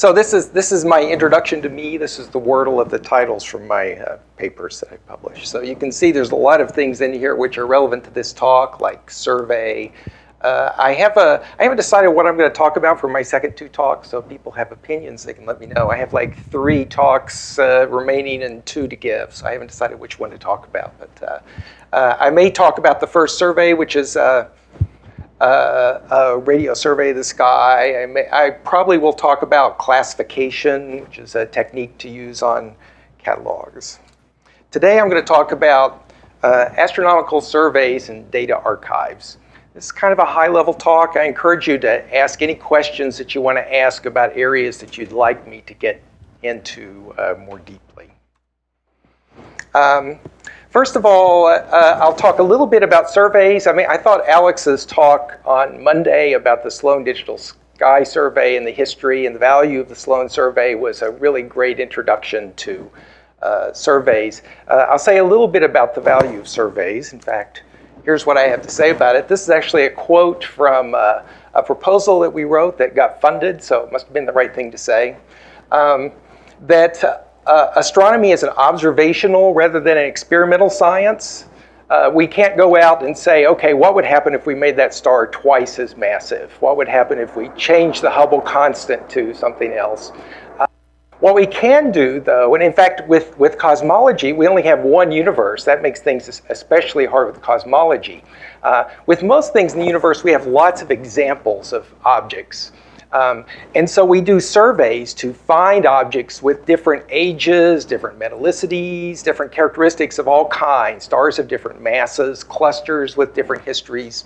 So this is my introduction to me. This is the wordle of the titles from my papers that I published. So you can see there's a lot of things in here which are relevant to this talk, like survey. I haven't decided what I'm going to talk about for my second two talks, so if people have opinions, they can let me know. I have like 3 talks remaining and 2 to give, so I haven't decided which one to talk about. But I may talk about the first survey, which is a radio survey of the sky. I probably will talk about classification, which is a technique to use on catalogs. Today I'm going to talk about astronomical surveys and data archives. This is kind of a high-level talk. I encourage you to ask any questions that you want to ask about areas that you'd like me to get into more deeply. First of all, I'll talk a little bit about surveys. I thought Alex's talk on Monday about the Sloan Digital Sky Survey and the history and the value of the Sloan survey was a really great introduction to surveys. I'll say a little bit about the value of surveys. In fact, here's what I have to say about it. This is actually a quote from a proposal that we wrote that got funded, so it must have been the right thing to say. Astronomy is an observational rather than an experimental science. We can't go out and say, okay, what would happen if we made that star twice as massive? What would happen if we changed the Hubble constant to something else? What we can do, though, and in fact, with cosmology, we only have one universe. That makes things especially hard with cosmology. With most things in the universe, we have lots of examples of objects. And so we do surveys to find objects with different ages, different metallicities, different characteristics of all kinds, stars of different masses, clusters with different histories.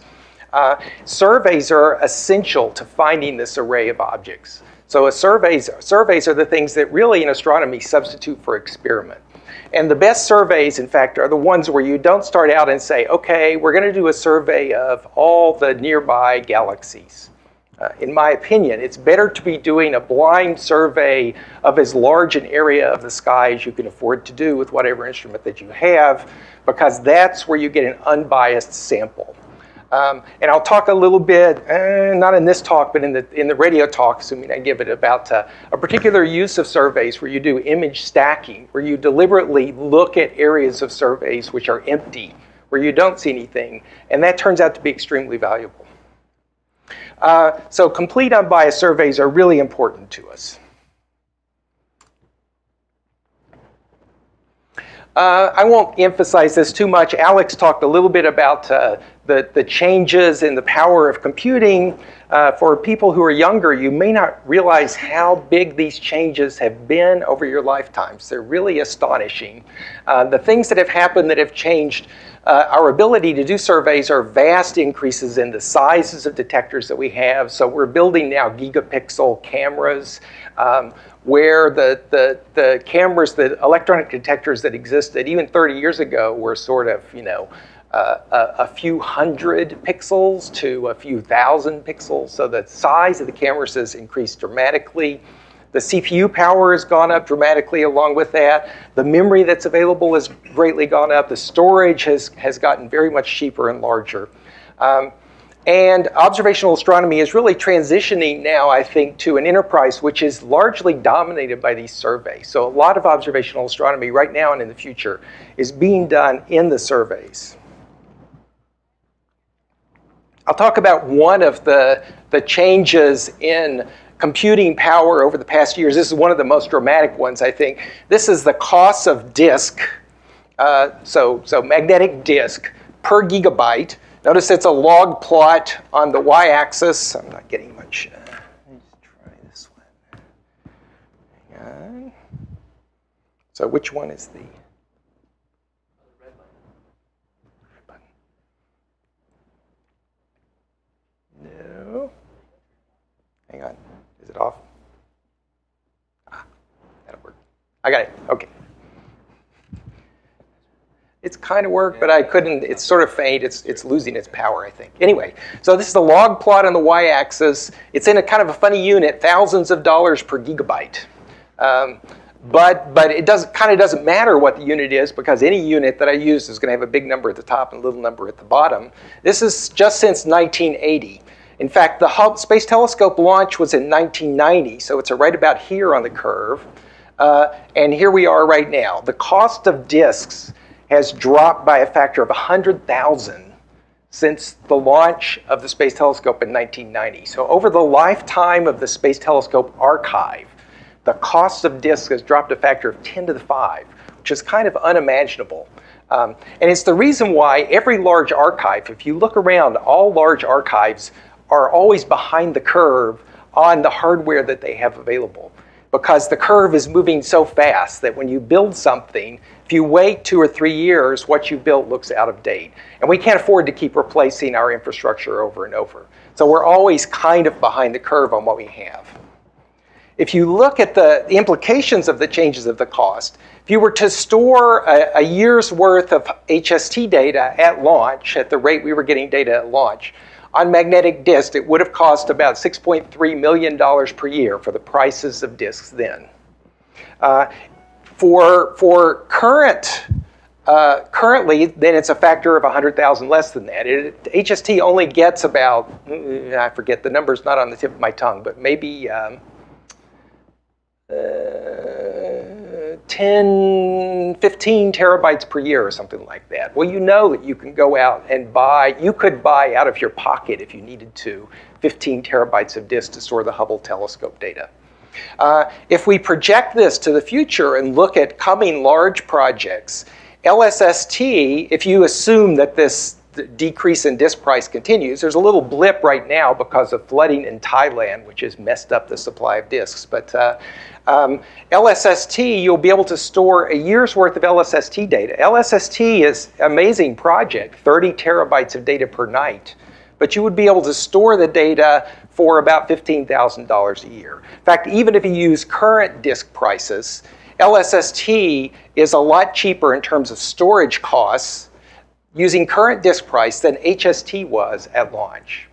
Surveys are essential to finding this array of objects. So surveys are the things that really in astronomy substitute for experiment. And the best surveys, in fact, are the ones where you don't start out and say, okay, we're going to do a survey of all the nearby galaxies. In my opinion, it's better to be doing a blind survey of as large an area of the sky as you can afford to do with whatever instrument that you have, because that's where you get an unbiased sample. And I'll talk a little bit, not in this talk, but in the radio talk, assuming I give it, about a particular use of surveys where you do image stacking, where you deliberately look at areas of surveys which are empty, where you don't see anything, and that turns out to be extremely valuable. So complete unbiased surveys are really important to us. I won't emphasize this too much. Alex talked a little bit about the changes in the power of computing. For people who are younger, you may not realize how big these changes have been over your lifetimes. They're really astonishing. The things that have happened that have changed our ability to do surveys are vast increases in the sizes of detectors that we have. So we're building now gigapixel cameras, where the cameras, the electronic detectors that existed even 30 years ago were sort of, a few hundred pixels to a few thousand pixels. So the size of the cameras has increased dramatically. The CPU power has gone up dramatically along with that. The memory that's available has greatly gone up. The storage has gotten very much cheaper and larger. And observational astronomy is really transitioning now, I think, to an enterprise which is largely dominated by these surveys. So a lot of observational astronomy right now and in the future is being done in the surveys. I'll talk about one of the changes in computing power over the past years. This is one of the most dramatic ones, I think. This is the cost of disk, so magnetic disk per gigabyte. Notice it's a log plot on the y-axis. I'm not getting much. Let me just try this one. Hang on. So which one is the red button? No. Hang on. Is it off? That'll work. I got it. Okay. It's kind of worked, but I couldn't. It's sort of faint. It's losing its power, I think. Anyway, so this is the log plot on the y-axis. It's in a kind of a funny unit, thousands of dollars per gigabyte. But it kind of doesn't matter what the unit is, because any unit that I use is going to have a big number at the top and a little number at the bottom. This is just since 1980. In fact, the Hubble Space Telescope launch was in 1990, so it's right about here on the curve. And here we are right now. The cost of disks has dropped by a factor of 100,000 since the launch of the Space Telescope in 1990. So over the lifetime of the Space Telescope archive, the cost of disks has dropped a factor of 10 to the 5, which is kind of unimaginable. And it's the reason why every large archive, if you look around, all large archives are always behind the curve on the hardware that they have available. Because the curve is moving so fast that when you build something, if you wait 2 or 3 years, what you built looks out of date. And we can't afford to keep replacing our infrastructure over and over. So we're always kind of behind the curve on what we have. If you look at the implications of the changes of the cost, if you were to store a year's worth of HST data at launch, at the rate we were getting data at launch, on magnetic disk, it would have cost about $6.3 million per year for the prices of disks then. For currently, then it's a factor of 100,000 less than that. HST only gets about, I forget, the number's not on the tip of my tongue, but maybe 10, 15 terabytes per year or something like that. Well, you know that you can go out and buy, you could buy out of your pocket if you needed to, 15 terabytes of disk to store the Hubble telescope data. If we project this to the future and look at coming large projects, LSST, if you assume that this decrease in disk price continues, there's a little blip right now because of flooding in Thailand, which has messed up the supply of disks. But LSST, you'll be able to store a year's worth of LSST data. LSST is an amazing project, 30 terabytes of data per night. But you would be able to store the data for about $15,000 a year. In fact, even if you use current disk prices, LSST is a lot cheaper in terms of storage costs using current disk price than HST was at launch.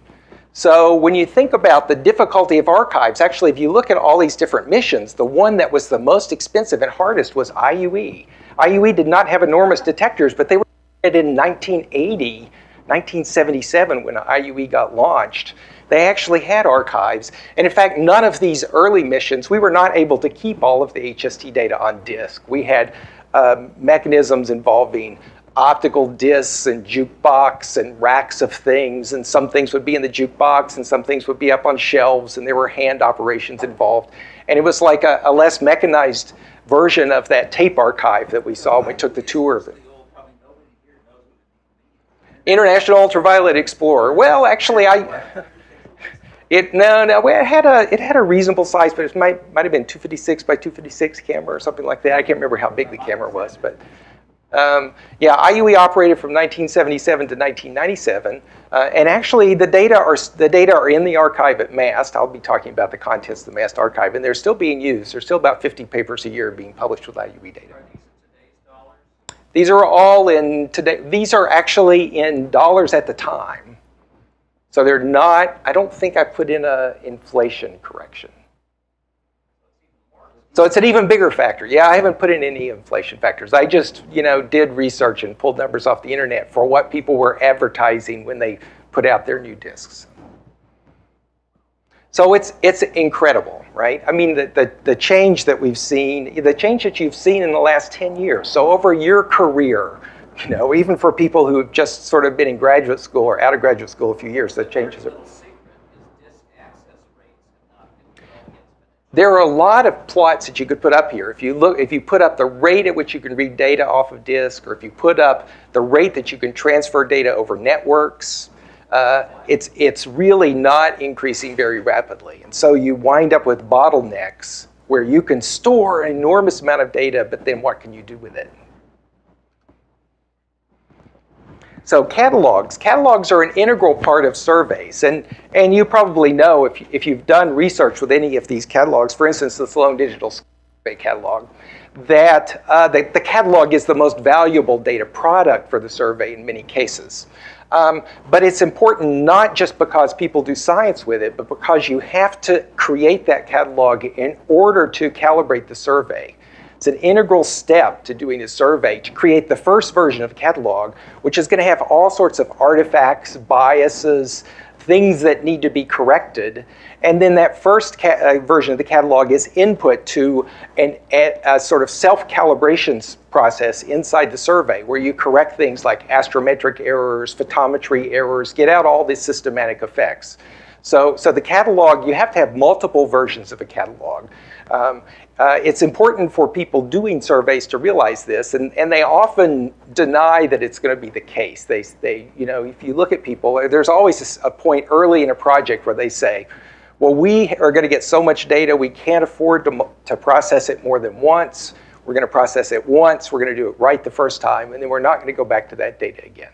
So when you think about the difficulty of archives, actually, if you look at all these different missions, the one that was the most expensive and hardest was IUE. IUE did not have enormous detectors, but they were in 1980, 1977, when IUE got launched. They actually had archives. And in fact, none of these early missions, we were not able to keep all of the HST data on disk. We had mechanisms involving optical discs and jukebox and racks of things, and some things would be in the jukebox and some things would be up on shelves, and there were hand operations involved. And it was like a less mechanized version of that tape archive that we saw when we took the tour of it. International Ultraviolet Explorer. Well, actually, it had a reasonable size, but it might have been 256 by 256 camera or something like that. I can't remember how big the camera was, but yeah, IUE operated from 1977 to 1997, and actually the data are in the archive at MAST. I'll be talking about the contents of the MAST archive, and they're still being used. There's still about 50 papers a year being published with IUE data. Are these in today's dollars? These are all in today. These are actually in dollars at the time, so they're not. I don't think I put in an inflation correction. So it's an even bigger factor. Yeah, I haven't put in any inflation factors. I just, did research and pulled numbers off the internet for what people were advertising when they put out their new disks. So it's incredible, right? I mean, the change that we've seen, the change that you've seen in the last 10 years. So over your career, even for people who have just sort of been in graduate school or out of graduate school a few years, the changes are. There are a lot of plots that you could put up here. If you put up the rate at which you can read data off of disk, or if you put up the rate that you can transfer data over networks, it's really not increasing very rapidly. And so you wind up with bottlenecks where you can store an enormous amount of data, but then what can you do with it? So catalogs. Catalogs are an integral part of surveys. And you probably know, if you've done research with any of these catalogs, for instance, the Sloan Digital Survey catalog, that the catalog is the most valuable data product for the survey in many cases. But it's important not just because people do science with it, but because you have to create that catalog in order to calibrate the survey. It's an integral step to doing a survey to create the first version of a catalog, which is going to have all sorts of artifacts, biases, things that need to be corrected. And then that first version of the catalog is input to a sort of self-calibration process inside the survey where you correct things like astrometric errors, photometry errors, get out all these systematic effects. So the catalog, you have to have multiple versions of a catalog. It's important for people doing surveys to realize this, and they often deny that it's going to be the case. They, you know, if you look at people, there's always a point early in a project where they say, well, we are going to get so much data, we can't afford to process it more than once. We're going to process it once, we're going to do it right the first time, and then we're not going to go back to that data again.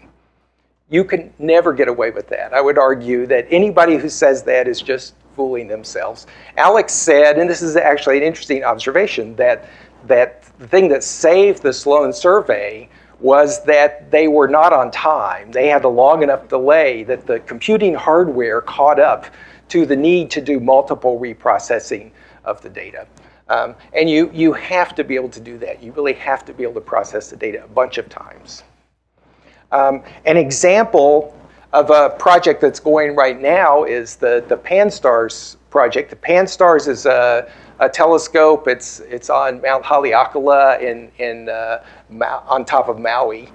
You can never get away with that. I would argue that anybody who says that is just fooling themselves. Alex said, and this is actually an interesting observation, that the thing that saved the Sloan survey was that they were not on time. They had a long enough delay that the computing hardware caught up to the need to do multiple reprocessing of the data. And you have to be able to do that. You really have to be able to process the data a bunch of times. An example of a project that's going right now is the Panstarrs project. The Panstarrs is a telescope. It's on Mount Haleakala on top of Maui.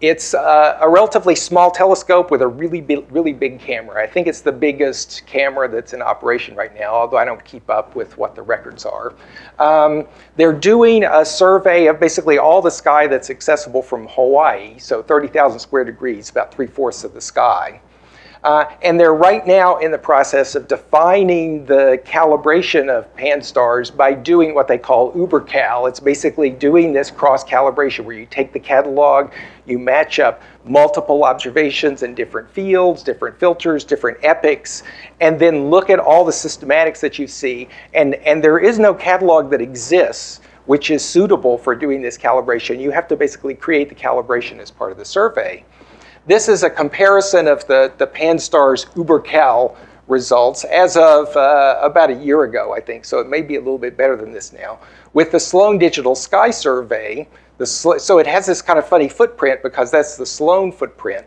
It's a relatively small telescope with a really big camera. I think it's the biggest camera that's in operation right now, although I don't keep up with what the records are. They're doing a survey of basically all the sky that's accessible from Hawaii, so 30,000 square degrees, about 3/4 of the sky. And they're right now in the process of defining the calibration of Panstarrs by doing what they call UberCal. It's basically doing this cross-calibration where you take the catalog, you match up multiple observations in different fields, different filters, different epochs, and then look at all the systematics that you see. And there is no catalog that exists which is suitable for doing this calibration. You have to basically create the calibration as part of the survey. This is a comparison of the Panstarrs UberCal results as of about a year ago, I think, so it may be a little bit better than this now. With the Sloan Digital Sky Survey, so it has this kind of funny footprint because that's the Sloan footprint,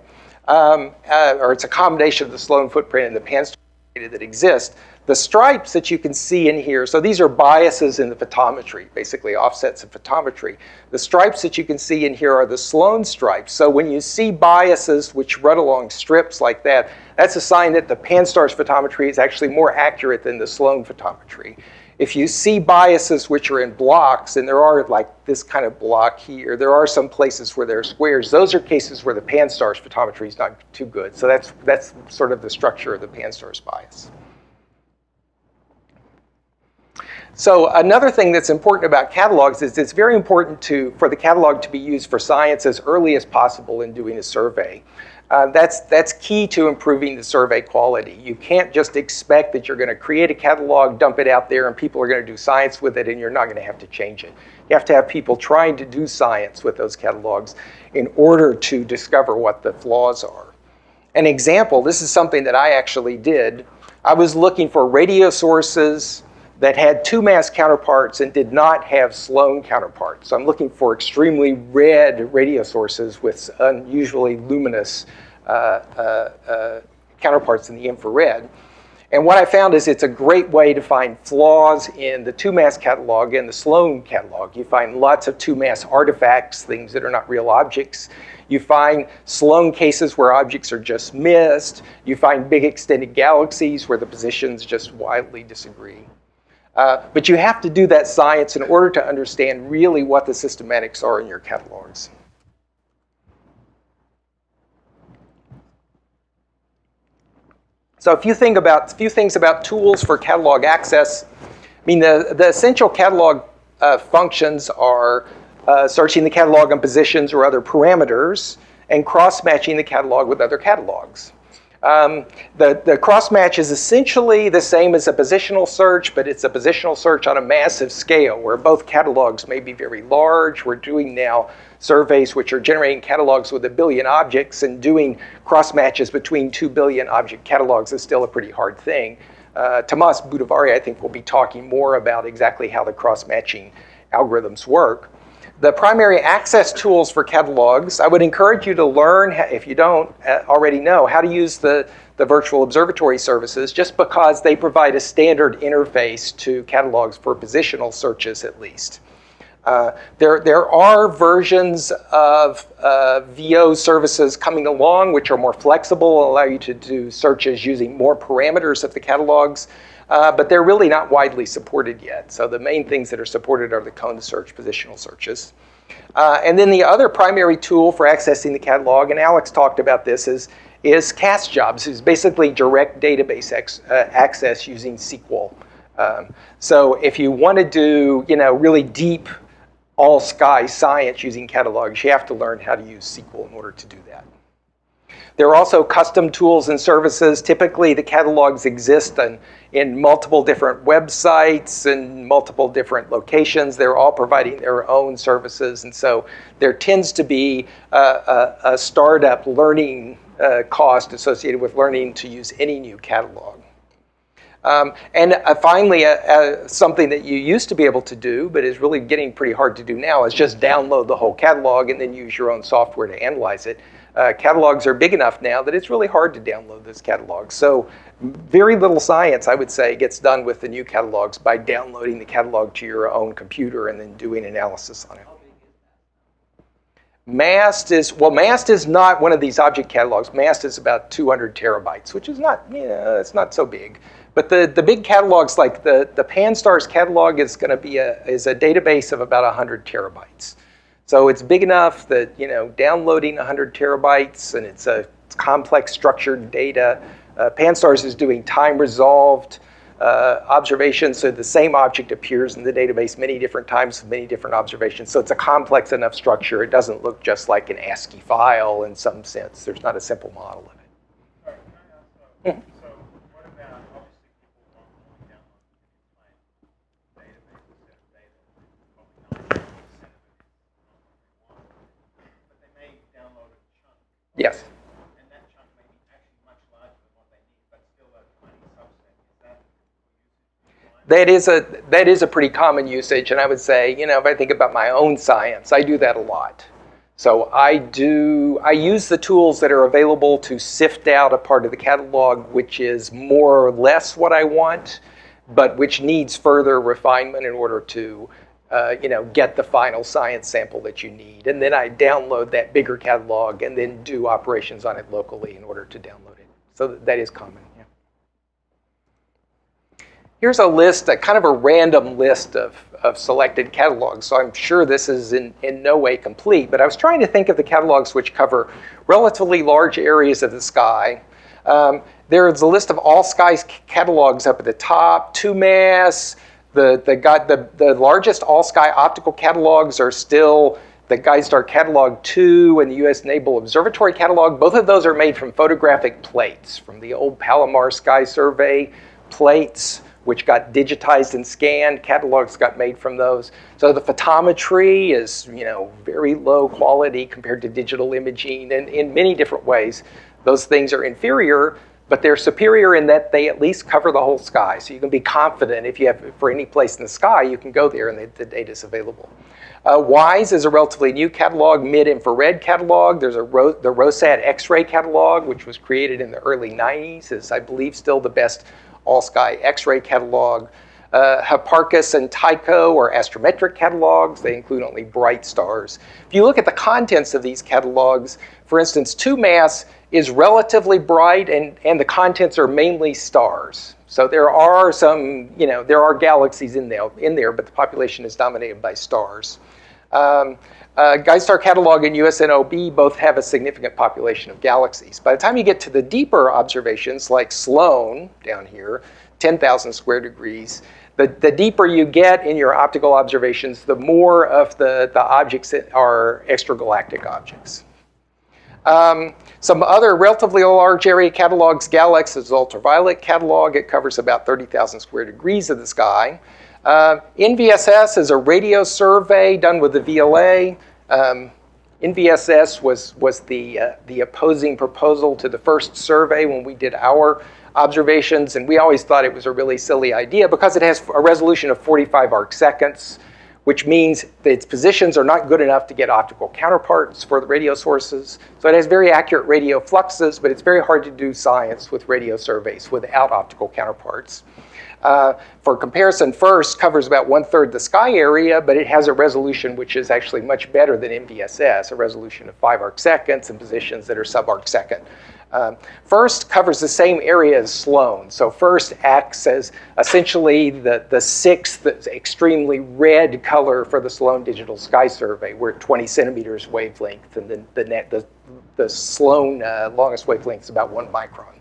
or it's a combination of the Sloan footprint and the Panstarrs data that exist. The stripes that you can see in here, so these are biases in the photometry, basically offsets of photometry. The stripes that you can see in here are the Sloan stripes. So when you see biases which run along strips like that, that's a sign that the Panstarrs photometry is actually more accurate than the Sloan photometry. If you see biases which are in blocks, and there are like this kind of block here, there are some places where there are squares. Those are cases where the Panstarrs photometry is not too good. So that's sort of the structure of the Panstarrs bias. So another thing that's important about catalogs is it's very important for the catalog to be used for science as early as possible in doing a survey. That's key to improving the survey quality. You can't just expect that you're going to create a catalog, dump it out there, and people are going to do science with it, and you're not going to have to change it. You have to have people trying to do science with those catalogs in order to discover what the flaws are. An example, this is something that I actually did. I was looking for radio sources that had 2 mass counterparts and did not have Sloan counterparts. So I'm looking for extremely red radio sources with unusually luminous counterparts in the infrared. And what I found is it's a great way to find flaws in the 2 mass catalog and the Sloan catalog. You find lots of 2 mass artifacts, things that are not real objects. You find Sloan cases where objects are just missed. You find big extended galaxies where the positions just wildly disagree. But you have to do that science in order to understand really what the systematics are in your catalogs. So a few things about tools for catalog access. I mean, the essential catalog functions are searching the catalog on positions or other parameters and cross-matching the catalog with other catalogs. The cross-match is essentially the same as a positional search, but it's a positional search on a massive scale where both catalogs may be very large. We're doing now surveys which are generating catalogs with 1 billion objects, and doing cross-matches between 2 billion object catalogs is still a pretty hard thing. Tomas Budivari, I think, will be talking more about exactly how the cross-matching algorithms work. The primary access tools for catalogs, I would encourage you to learn, if you don't already know, how to use the virtual observatory services, just because they provide a standard interface to catalogs for positional searches at least. There are versions of VO services coming along which are more flexible, allow you to do searches using more parameters of the catalogs, but they're really not widely supported yet. So the main things that are supported are the cone search positional searches. And then the other primary tool for accessing the catalog, and Alex talked about this, is cast jobs. It's basically direct database access using SQL. So if you want to do, really deep all-sky science using catalogs, you have to learn how to use SQL in order to do that. There are also custom tools and services. Typically, the catalogs exist in multiple different websites and multiple different locations. They're all providing their own services, and so there tends to be a startup learning cost associated with learning to use any new catalog. And finally, something that you used to be able to do, but is really getting pretty hard to do now, is just download the whole catalog and then use your own software to analyze it. Catalogs are big enough now that it's really hard to download this catalog. So very little science, I would say, gets done with the new catalogs by downloading the catalog to your own computer and then doing analysis on it. MAST is not one of these object catalogs. MAST is about 200 terabytes, which is not, it's not so big. But the big catalogs, like the Panstarrs catalog, is going to be a database of about 100 terabytes. So it's big enough that downloading 100 terabytes, and it's complex structured data. Panstarrs is doing time-resolved observations, so the same object appears in the database many different times with many different observations. So it's a complex enough structure. It doesn't look just like an ASCII file in some sense. There's not a simple model of it. Sorry, can I ask, so what about, obviously people want to download the database instead of data, probably 90% of it is not what they want, but they may download a chunk. Yes. And that chunk may be actually much larger than what they need, but still a tiny subset. Is that That is a pretty common usage, and I would say, if I think about my own science, I do that a lot. So I use the tools that are available to sift out a part of the catalog which is more or less what I want, but which needs further refinement in order to get the final science sample that you need. And then I download that bigger catalog and then do operations on it locally in order to download it. So that is common. Yeah. Here's a list, kind of a random list of selected catalogs. So I'm sure this is in no way complete, but I was trying to think of the catalogs which cover relatively large areas of the sky. There's a list of all skies catalogs up at the top. 2MASS, the largest all-sky optical catalogs are still the GuideStar Catalog 2 and the U.S. Naval Observatory Catalog. Both of those are made from photographic plates, from the old Palomar Sky Survey plates, which got digitized and scanned. Catalogs got made from those. So the photometry is, very low quality compared to digital imaging, and in many different ways, those things are inferior, but they're superior in that they at least cover the whole sky. So you can be confident if you have, for any place in the sky, you can go there and the data is available. WISE is a relatively new catalog, mid-infrared catalog. There's the ROSAT X-ray catalog, which was created in the early 90s, is, I believe, still the best all-sky X-ray catalog. HiPACC and Tycho are astrometric catalogs. They include only bright stars. If you look at the contents of these catalogs, for instance, 2MASS is relatively bright, and the contents are mainly stars. So there are some, there are galaxies in there, but the population is dominated by stars. GuideStar Catalog and USNOB both have a significant population of galaxies. By the time you get to the deeper observations, like Sloan down here, 10,000 square degrees, the deeper you get in your optical observations, the more of the objects that are extragalactic objects. Some other relatively large area catalogs, GALEX is ultraviolet catalog. It covers about 30,000 square degrees of the sky. NVSS is a radio survey done with the VLA. NVSS was the opposing proposal to the first survey when we did our observations, and we always thought it was a really silly idea because it has a resolution of 45 arc seconds, which means that its positions are not good enough to get optical counterparts for the radio sources. So it has very accurate radio fluxes, but it's very hard to do science with radio surveys without optical counterparts. For comparison, FIRST covers about 1/3 the sky area, but it has a resolution which is actually much better than MVSS, a resolution of 5 arcseconds and positions that are sub-arcsecond. FIRST covers the same area as Sloan. So FIRST acts as essentially the sixth extremely red color for the Sloan Digital Sky Survey. We're at 20 centimeters wavelength, and the Sloan longest wavelength is about 1 micron.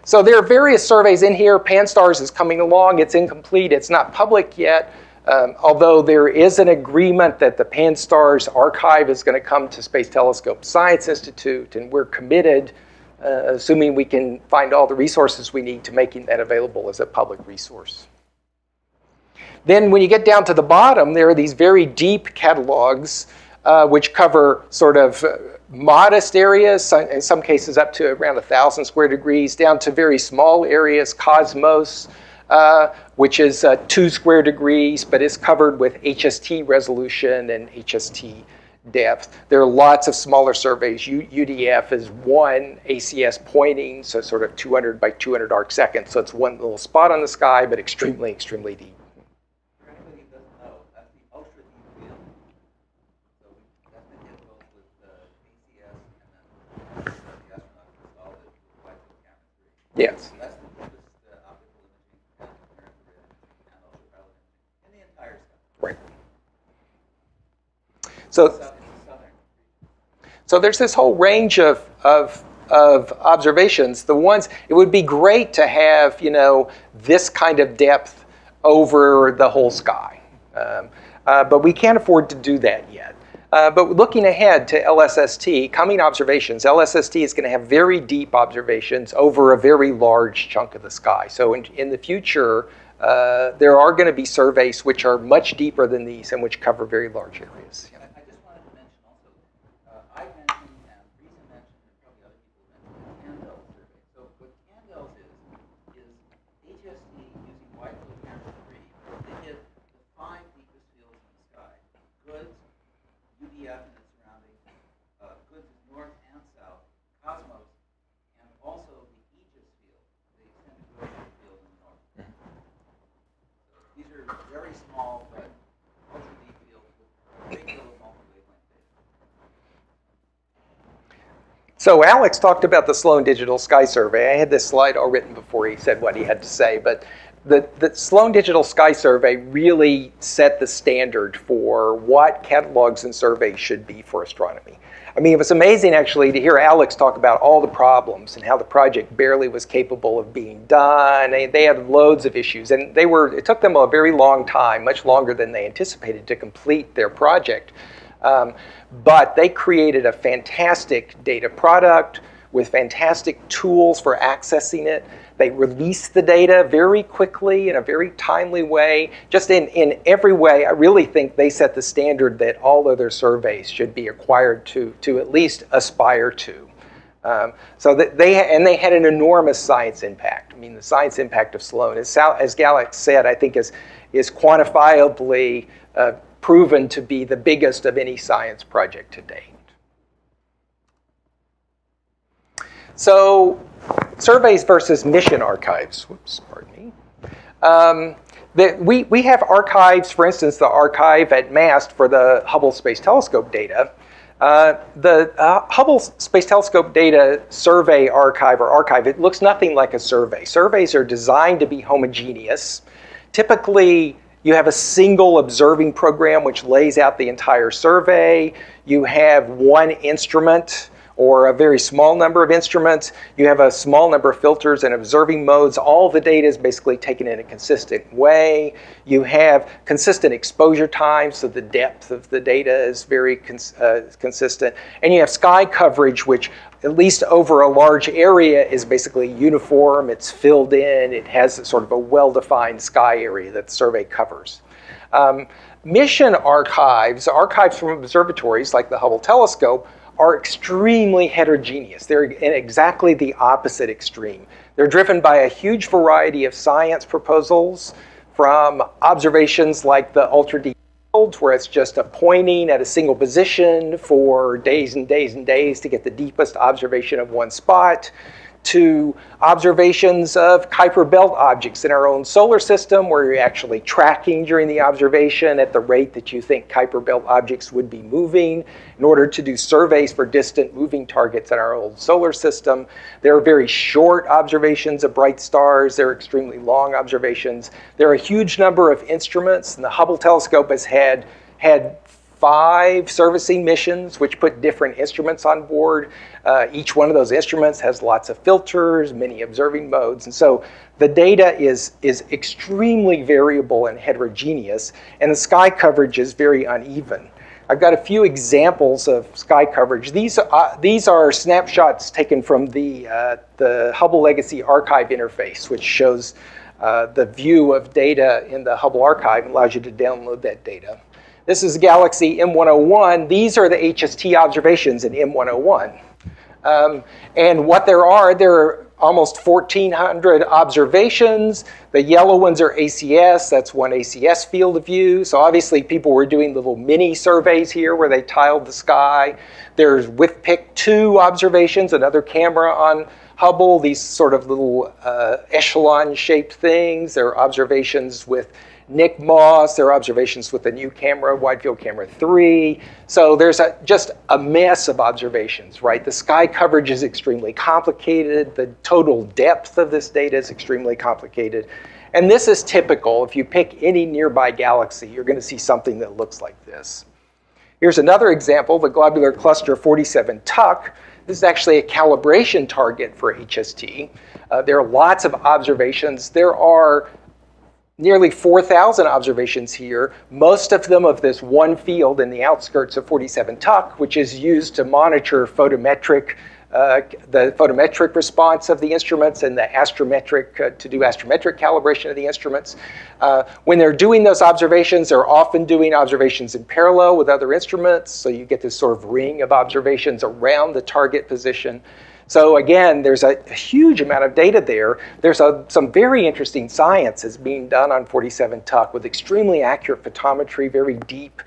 So there are various surveys in here. Panstarrs is coming along. It's incomplete. It's not public yet. Although there is an agreement that the Panstarrs archive is going to come to Space Telescope Science Institute, and we're committed, assuming we can find all the resources we need, to making that available as a public resource. Then when you get down to the bottom, there are these very deep catalogs which cover sort of modest areas, in some cases up to around 1,000 square degrees, down to very small areas, Cosmos, which is 2 square degrees, but is covered with HST resolution and HST depth. There are lots of smaller surveys. UDF is 1 ACS pointing, so sort of 200 by 200 arcseconds. So it's one little spot on the sky, but extremely, extremely deep. For anybody who doesn't know, that's the ultra deep field. So that's been hit both with ACS and then the Astronomical solid with Wide Field Camera 3. Yes. So that's the deepest optical imaging and infrared and ultraviolet imaging in the entire sky. Right. So there's this whole range of observations. The ones, it would be great to have, you know, this kind of depth over the whole sky. But we can't afford to do that yet. But looking ahead to LSST, coming observations, LSST is going to have very deep observations over a very large chunk of the sky. So in the future, there are going to be surveys which are much deeper than these and which cover very large areas. Yeah. I just wanted to mention also, I mentioned, and Lisa mentioned, and probably other people mentioned, the CANDELS survey. So what CANDELS is HST using Wide Field Camera 3 to hit the 5 deepest fields in the sky: Goods, UDF and its surroundings, Goods is north and south, Cosmos, and also the Aegis field, the extended Gaussian field in the north. So these are very small but ultra deep fields with a great deal of multi-wavelength data. So Alex talked about the Sloan Digital Sky Survey. I had this slide all written before he said what he had to say, but the Sloan Digital Sky Survey really set the standard for what catalogs and surveys should be for astronomy. I mean, it was amazing actually to hear Alex talk about all the problems and how the project barely was capable of being done. They had loads of issues, and it took them a very long time, much longer than they anticipated, to complete their project. But they created a fantastic data product with fantastic tools for accessing it. They released the data very quickly in a very timely way. Just in every way, I really think they set the standard that all other surveys should be required to at least aspire to. So that they had an enormous science impact. I mean, the science impact of Sloan, as Alex said, I think is quantifiably proven to be the biggest of any science project to date. So, surveys versus mission archives. Whoops, pardon me. We have archives, for instance, the archive at MAST for the Hubble Space Telescope data. The Hubble Space Telescope data survey archive, it looks nothing like a survey. Surveys are designed to be homogeneous. Typically, you have a single observing program which lays out the entire survey. You have one instrument or a very small number of instruments. You have a small number of filters and observing modes. All the data is basically taken in a consistent way. You have consistent exposure times, so the depth of the data is very consistent. And you have sky coverage, which at least over a large area is basically uniform. It's filled in. It has sort of a well-defined sky area that the survey covers. Mission archives from observatories like the Hubble telescope, are extremely heterogeneous. They're in exactly the opposite extreme. They're driven by a huge variety of science proposals from observations like the ultra deep field, where it's just a pointing at a single position for days and days and days to get the deepest observation of one spot, to observations of Kuiper belt objects in our own solar system, where you're actually tracking during the observation at the rate that you think Kuiper belt objects would be moving in order to do surveys for distant moving targets in our old solar system. There are very short observations of bright stars. There are extremely long observations. There are a huge number of instruments, and the Hubble telescope has had 5 servicing missions, which put different instruments on board. Each one of those instruments has lots of filters, many observing modes. And so the data is extremely variable and heterogeneous, and the sky coverage is very uneven. I've got a few examples of sky coverage. These are snapshots taken from the Hubble Legacy Archive interface, which shows the view of data in the Hubble Archive and allows you to download that data. This is Galaxy M101. These are the HST observations in M101. And what there are almost 1,400 observations. The yellow ones are ACS. That's one ACS field of view. So obviously people were doing little mini surveys here where they tiled the sky. There's WIFPIC 2 observations, another camera on Hubble, these sort of little echelon-shaped things. There are observations with Nick Moss. There are observations with the new camera, Wide Field Camera 3. So there's just a mess of observations, right? The sky coverage is extremely complicated. The total depth of this data is extremely complicated. And this is typical. If you pick any nearby galaxy, you're going to see something that looks like this. Here's another example, the globular cluster 47-TuC. This is actually a calibration target for HST. There are lots of observations. There are nearly 4,000 observations here, most of them of this one field in the outskirts of 47-TuC, which is used to monitor the photometric response of the instruments and the astrometric, to do astrometric calibration of the instruments. When they're doing those observations, they're often doing observations in parallel with other instruments, so you get this sort of ring of observations around the target position. So again, there's a huge amount of data there. There's some very interesting science is being done on 47-TuC with extremely accurate photometry, very deep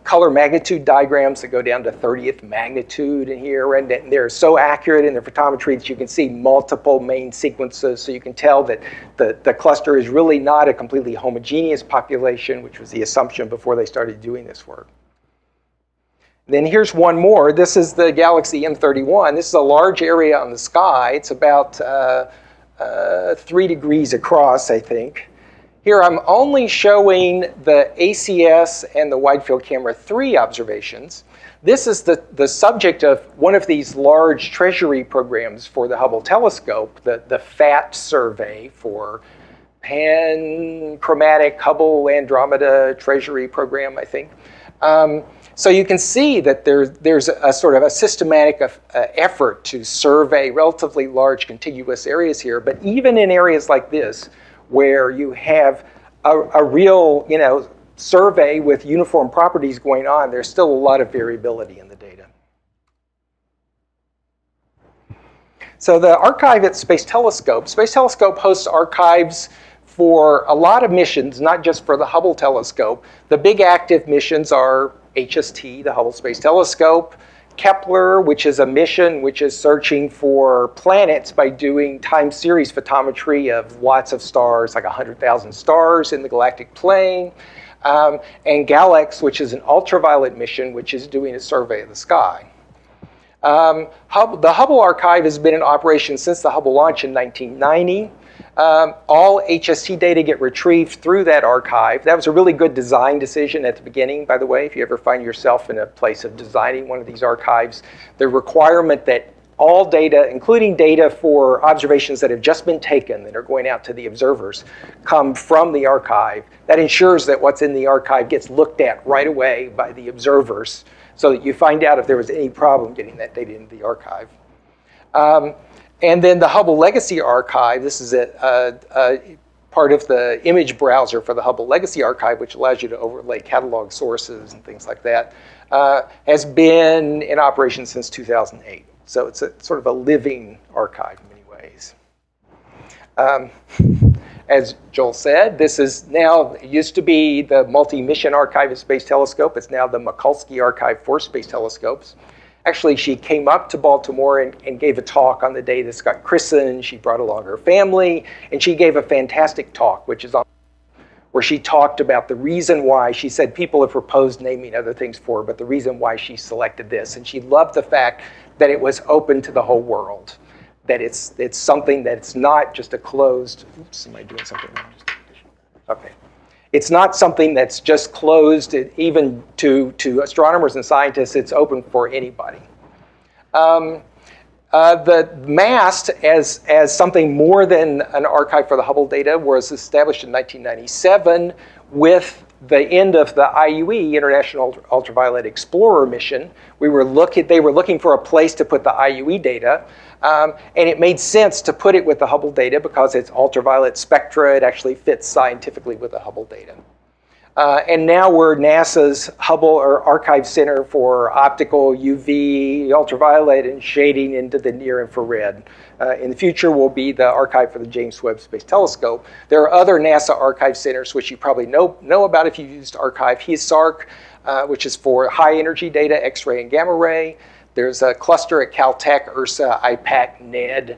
color magnitude diagrams that go down to 30th magnitude in here. And they're so accurate in their photometry that you can see multiple main sequences. So you can tell that the cluster is really not a completely homogeneous population, which was the assumption before they started doing this work. Then here's one more. This is the galaxy M31. This is a large area on the sky. It's about 3 degrees across, I think. Here I'm only showing the ACS and the Wide Field Camera 3 observations. This is the subject of one of these large treasury programs for the Hubble telescope, the FAT survey for Panchromatic Hubble Andromeda Treasury Program, I think. So you can see that there's a sort of a systematic effort to survey relatively large contiguous areas here. But even in areas like this, where you have a real survey with uniform properties going on, there's still a lot of variability in the data. So the archive at Space Telescope hosts archives for a lot of missions, not just for the Hubble telescope. The big active missions are HST, the Hubble Space Telescope, Kepler, which is a mission which is searching for planets by doing time series photometry of lots of stars, like 100,000 stars in the galactic plane, and GALEX, which is an ultraviolet mission which is doing a survey of the sky. The Hubble Archive has been in operation since the Hubble launch in 1990. All HST data get retrieved through that archive. That was a really good design decision at the beginning, by the way. If you ever find yourself in a place of designing one of these archives, the requirement that all data, including data for observations that have just been taken that are going out to the observers, come from the archive. That ensures that what's in the archive gets looked at right away by the observers so that you find out if there was any problem getting that data into the archive. And then the Hubble Legacy Archive, this is part of the image browser for the Hubble Legacy Archive, which allows you to overlay catalog sources and things like that, has been in operation since 2008. So it's sort of a living archive in many ways. As Joel said, this is now, it used to be the Multi-Mission Archive of Space Telescope. It's now the Mikulski Archive for Space Telescopes. Actually, she came up to Baltimore and gave a talk on the day this got christened. She brought along her family, and she gave a fantastic talk, which is on, where she talked about the reason why. She said people have proposed naming other things for her, but the reason why she selected this. And she loved the fact that it was open to the whole world, that it's something that's not just a closed, oops, am I doing something wrong? Okay. It's not something that's just closed even to astronomers and scientists. It's open for anybody. The MAST as something more than an archive for the Hubble data was established in 1997 with the end of the IUE, International Ultraviolet Explorer mission. They were looking for a place to put the IUE data. And it made sense to put it with the Hubble data because it's ultraviolet spectra. It actually fits scientifically with the Hubble data. And now we're NASA's Hubble Archive Center for optical, UV, ultraviolet, and shading into the near infrared. In the future, we'll be the archive for the James Webb Space Telescope. There are other NASA archive centers, which you probably know about if you've used Archive. HiPACC, which is for high energy data, X-ray and gamma ray. There's a cluster at Caltech, UC-HiPACC, NED,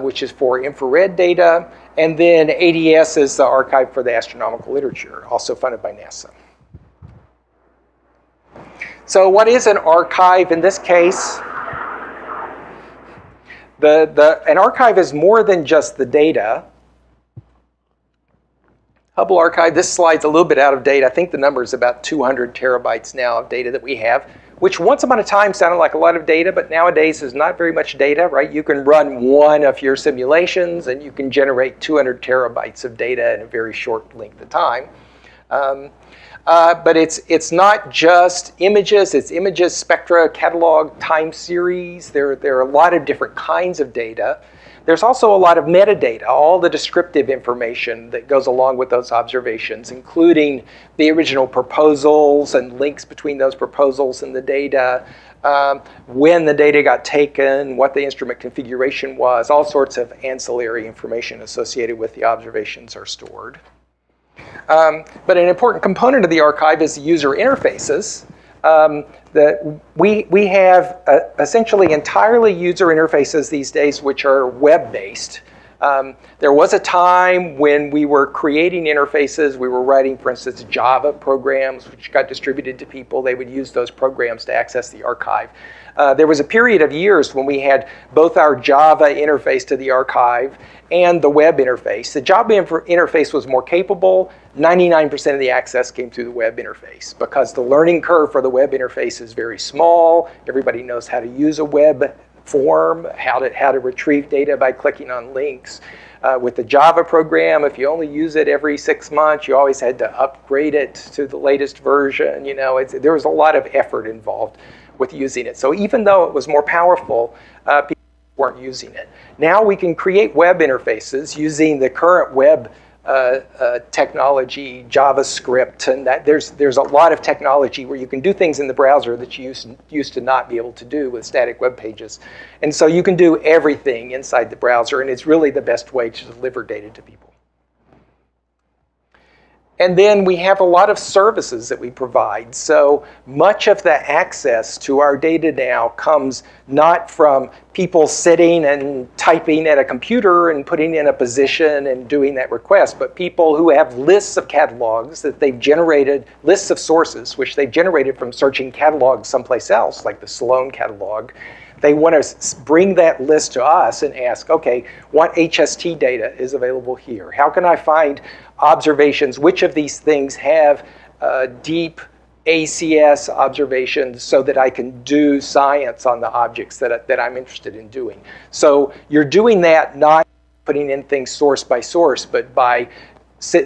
which is for infrared data. And then ADS is the archive for the astronomical literature, also funded by NASA. So what is an archive in this case? An archive is more than just the data. Hubble Archive, this slide's a little bit out of date. I think the number is about 200 terabytes now of data that we have, which once upon a time sounded like a lot of data, but nowadays is not very much data, right? You can run one of your simulations and you can generate 200 terabytes of data in a very short length of time. But it's not just images, it's images, spectra, catalog, time series. There are a lot of different kinds of data. There's also a lot of metadata, all the descriptive information that goes along with those observations, including the original proposals and links between those proposals and the data, when the data got taken, what the instrument configuration was, all sorts of ancillary information associated with the observations are stored. But an important component of the archive is the user interfaces. We have essentially entirely user interfaces these days which are web-based. There was a time when we were creating interfaces. We were writing, for instance, Java programs which got distributed to people. They would use those programs to access the archive. There was a period of years when we had both our Java interface to the archive and the web interface. The Java interface was more capable. 99% of the access came through the web interface because the learning curve for the web interface is very small. Everybody knows how to use a web form, how to retrieve data by clicking on links. With the Java program, if you only use it every 6 months, you always had to upgrade it to the latest version. You know, there was a lot of effort involved with using it. So even though it was more powerful, people weren't using it. Now we can create web interfaces using the current web technology, JavaScript, and that there's a lot of technology where you can do things in the browser that you used to not be able to do with static web pages. And so you can do everything inside the browser, and it's really the best way to deliver data to people. And then we have a lot of services that we provide. So much of the access to our data now comes not from people sitting and typing at a computer and putting in a position and doing that request, but people who have lists of catalogs that they've generated, lists of sources, which they've generated from searching catalogs someplace else, like the Sloan catalog. They want to bring that list to us and ask, okay, what HST data is available here? How can I find observations? Which of these things have deep ACS observations so that I can do science on the objects that I'm interested in doing? So you're doing that not putting in things source by source, but by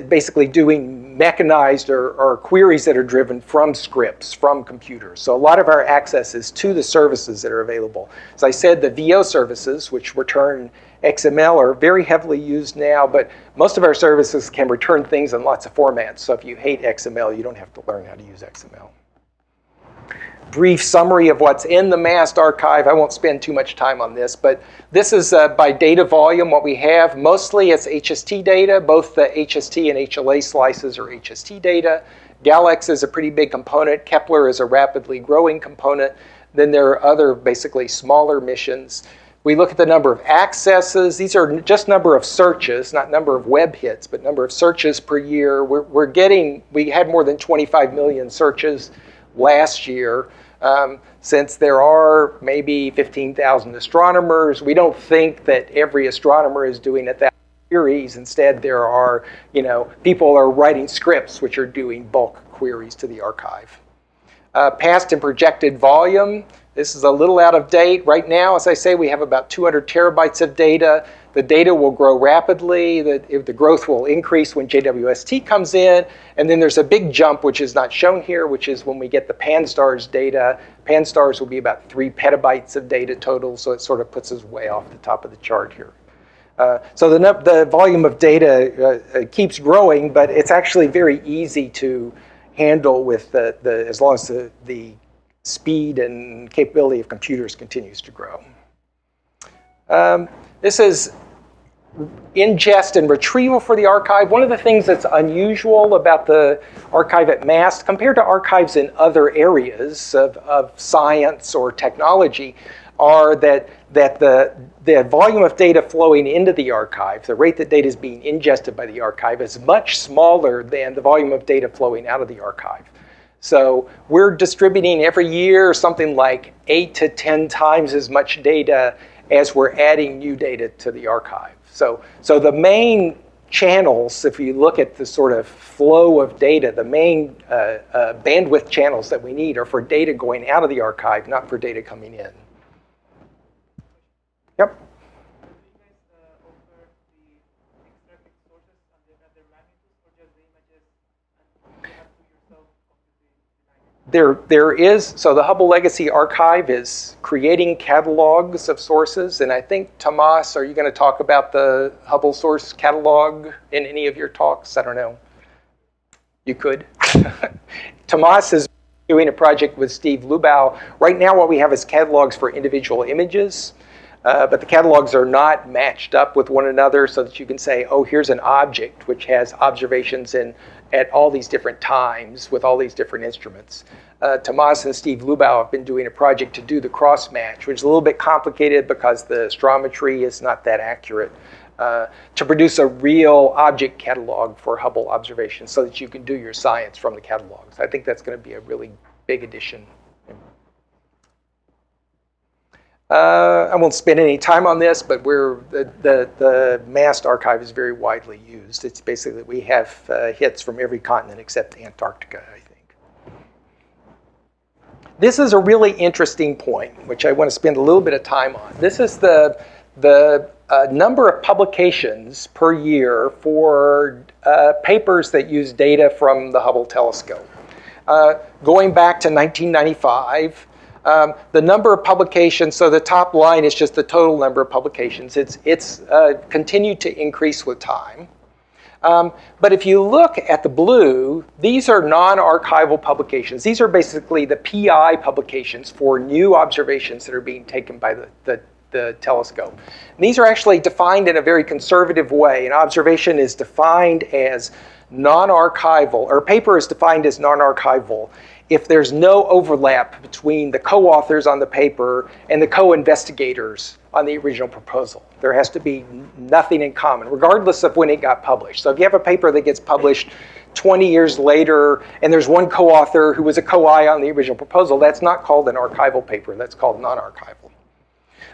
basically doing mechanized or queries that are driven from scripts, from computers. So a lot of our access is to the services that are available. As I said, the VO services, which return XML, are very heavily used now, but most of our services can return things in lots of formats. So if you hate XML, you don't have to learn how to use XML. brief summary of what's in the MAST archive. I won't spend too much time on this, but this is by data volume what we have. Mostly it's HST data. Both the HST and HLA slices are HST data. GALEX is a pretty big component. Kepler is a rapidly growing component. Then there are other basically smaller missions. We look at the number of accesses. These are just number of searches, not number of web hits, but number of searches per year. We had more than 25 million searches last year. Since there are maybe 15,000 astronomers, we don't think that every astronomer is doing 1,000 queries. Instead, there are, people are writing scripts which are doing bulk queries to the archive. Past and projected volume. This is a little out of date. Right now, as I say, we have about 200 terabytes of data. The data will grow rapidly. The growth will increase when JWST comes in. And then there's a big jump, which is not shown here, which is when we get the Panstarrs data. Panstarrs will be about 3 petabytes of data total, so it sort of puts us way off the top of the chart here. So the volume of data keeps growing, but it's actually very easy to handle with as long as the speed and capability of computers continues to grow. This is ingest and retrieval for the archive. One of the things that's unusual about the archive at MAST compared to archives in other areas of science or technology are that the volume of data flowing into the archive, the rate that data is being ingested by the archive, is much smaller than the volume of data flowing out of the archive. So we're distributing every year something like 8 to 10 times as much data as we're adding new data to the archive. So the main channels, if you look at the sort of flow of data, the main bandwidth channels that we need are for data going out of the archive, not for data coming in. Yep. Do you guys offer the extracted sources and the other magnitudes, or just the images, and you have to yourself completely design it? There is, so the Hubble Legacy Archive is creating catalogs of sources, and I think, Tomas, are you going to talk about the Hubble source catalog in any of your talks? I don't know. You could. Tomas is doing a project with Steve Lubau. Right now what we have is catalogs for individual images. But the catalogs are not matched up with one another so that you can say, oh, here's an object which has observations at all these different times with all these different instruments. Tomas and Steve Lubau have been doing a project to do the cross-match, which is a little bit complicated because the astrometry is not that accurate, to produce a real object catalog for Hubble observations so that you can do your science from the catalogs. I think that's going to be a really big addition. I won't spend any time on this, but the MAST archive is very widely used. It's basically, we have hits from every continent except Antarctica, I think. This is a really interesting point, which I want to spend a little bit of time on. This is the number of publications per year for papers that use data from the Hubble telescope. Going back to 1995, the number of publications, so the top line is just the total number of publications. It's continued to increase with time. But if you look at the blue, these are non-archival publications. These are basically the PI publications for new observations that are being taken by the telescope. And these are actually defined in a very conservative way. An observation is defined as non-archival, or a paper is defined as non-archival if there's no overlap between the co-authors on the paper and the co-investigators on the original proposal. There has to be nothing in common, regardless of when it got published. So if you have a paper that gets published 20 years later and there's one co-author who was a co-I on the original proposal, that's not called an archival paper, that's called non-archival.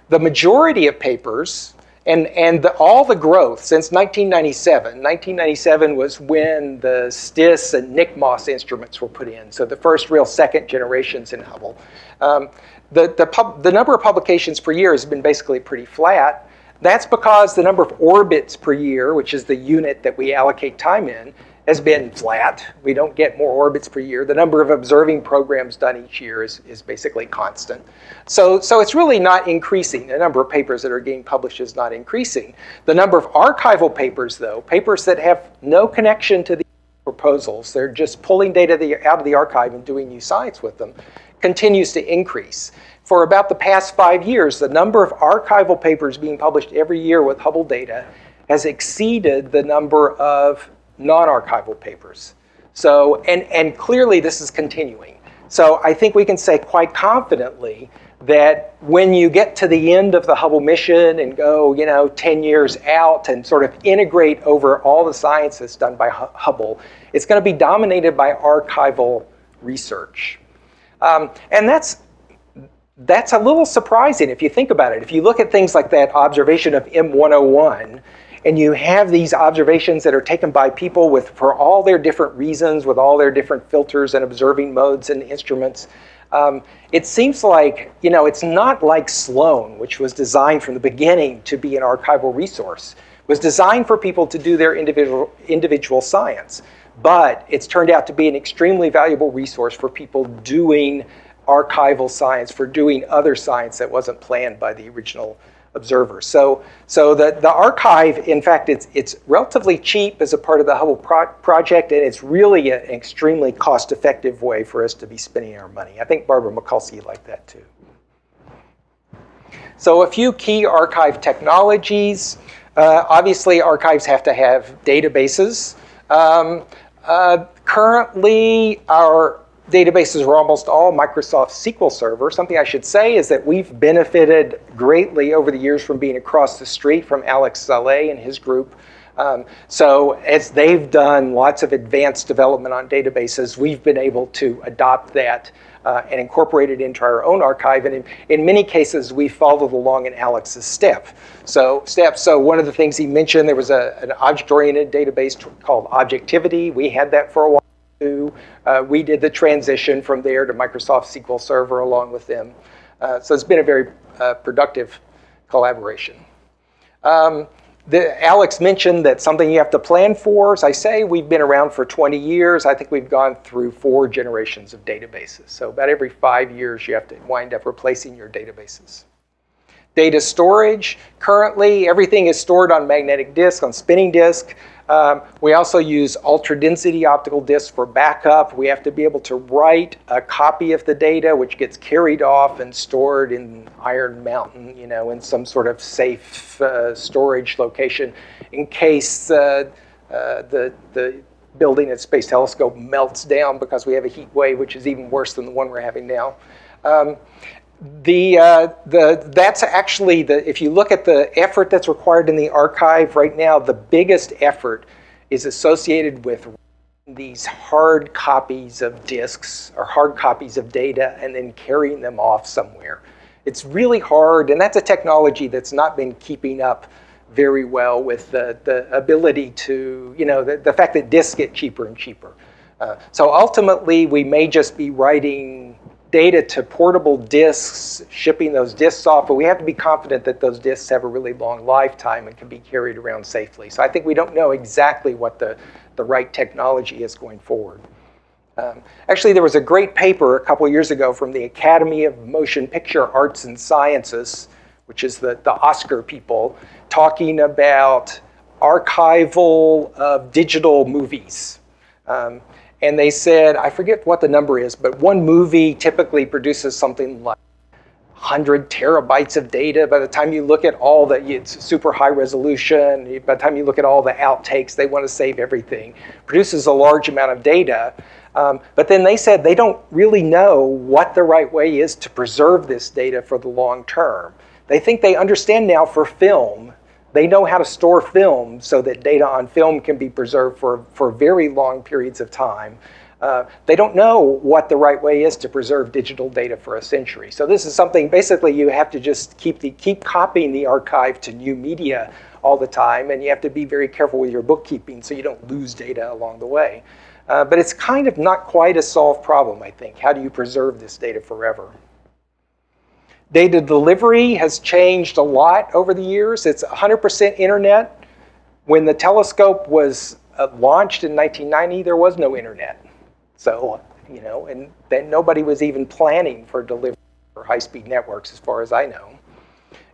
The majority of papers, and all the growth since 1997. 1997 was when the STIS and NICMOS instruments were put in, so the first real second generations in Hubble. The number of publications per year has been basically pretty flat. That's because the number of orbits per year, which is the unit that we allocate time in, has been flat. We don't get more orbits per year. The number of observing programs done each year is basically constant. So it's really not increasing. The number of papers that are getting published is not increasing. The number of archival papers, though, papers that have no connection to the proposals, they're just pulling data out of the archive and doing new science with them, continues to increase. For about the past 5 years, the number of archival papers being published every year with Hubble data has exceeded the number of non-archival papers. So, and clearly this is continuing. So I think we can say quite confidently that when you get to the end of the Hubble mission and go, 10 years out and sort of integrate over all the science that's done by Hubble, it's going to be dominated by archival research. And that's a little surprising if you think about it. If you look at things like that observation of M101, and you have these observations that are taken by people for all their different reasons, with all their different filters and observing modes and instruments, it seems like, it's not like Sloan, which was designed from the beginning to be an archival resource. It was designed for people to do their individual science. But it's turned out to be an extremely valuable resource for people doing archival science, for doing other science that wasn't planned by the original observers. So the archive, in fact, it's relatively cheap as a part of the Hubble project, and it's really an extremely cost-effective way for us to be spending our money. I think Barbara Mikulski liked that too. So a few key archive technologies. Obviously, archives have to have databases. Currently, our databases are almost all Microsoft SQL Server. Something I should say is that we've benefited greatly over the years from being across the street from Alex Saleh and his group. So as they've done lots of advanced development on databases, we've been able to adopt that and incorporate it into our own archive. And in many cases, we followed along in Alex's steps. So one of the things he mentioned, there was an object-oriented database called Objectivity. We had that for a while. We did the transition from there to Microsoft SQL Server along with them. So it's been a very productive collaboration. Alex mentioned that something you have to plan for. As I say, we've been around for 20 years. I think we've gone through 4 generations of databases. So about every 5 years, you have to wind up replacing your databases. Data storage. Currently, everything is stored on magnetic disk, on spinning disk. We also use ultra-density optical disks for backup. We have to be able to write a copy of the data, which gets carried off and stored in Iron Mountain, in some sort of safe storage location in case the building at Space Telescope melts down because we have a heat wave, which is even worse than the one we're having now. That's actually if you look at the effort that's required in the archive right now, the biggest effort is associated with these hard copies of disks or hard copies of data and then carrying them off somewhere. It's really hard, and that's a technology that's not been keeping up very well with the ability to, the fact that disks get cheaper and cheaper. So ultimately, we may just be writing data to portable disks, shipping those disks off, but we have to be confident that those disks have a really long lifetime and can be carried around safely. So I think we don't know exactly what the right technology is going forward. Actually, there was a great paper a couple years ago from the Academy of Motion Picture Arts and Sciences, which is the Oscar people, talking about archival of digital movies. And they said, I forget what the number is, but one movie typically produces something like 100 terabytes of data. By the time you look at all it's super high resolution. By the time you look at all the outtakes, they want to save everything. Produces a large amount of data. But then they said they don't really know what the right way is to preserve this data for the long term. They think they understand now for film. They know how to store film so that data on film can be preserved for very long periods of time. They don't know what the right way is to preserve digital data for a century. So this is something, basically, you have to just keep copying the archive to new media all the time, and you have to be very careful with your bookkeeping so you don't lose data along the way. But it's kind of not quite a solved problem, I think. How do you preserve this data forever? Data delivery has changed a lot over the years. It's 100% internet. When the telescope was launched in 1990, there was no internet. So, and then nobody was even planning for delivery for high-speed networks, as far as I know.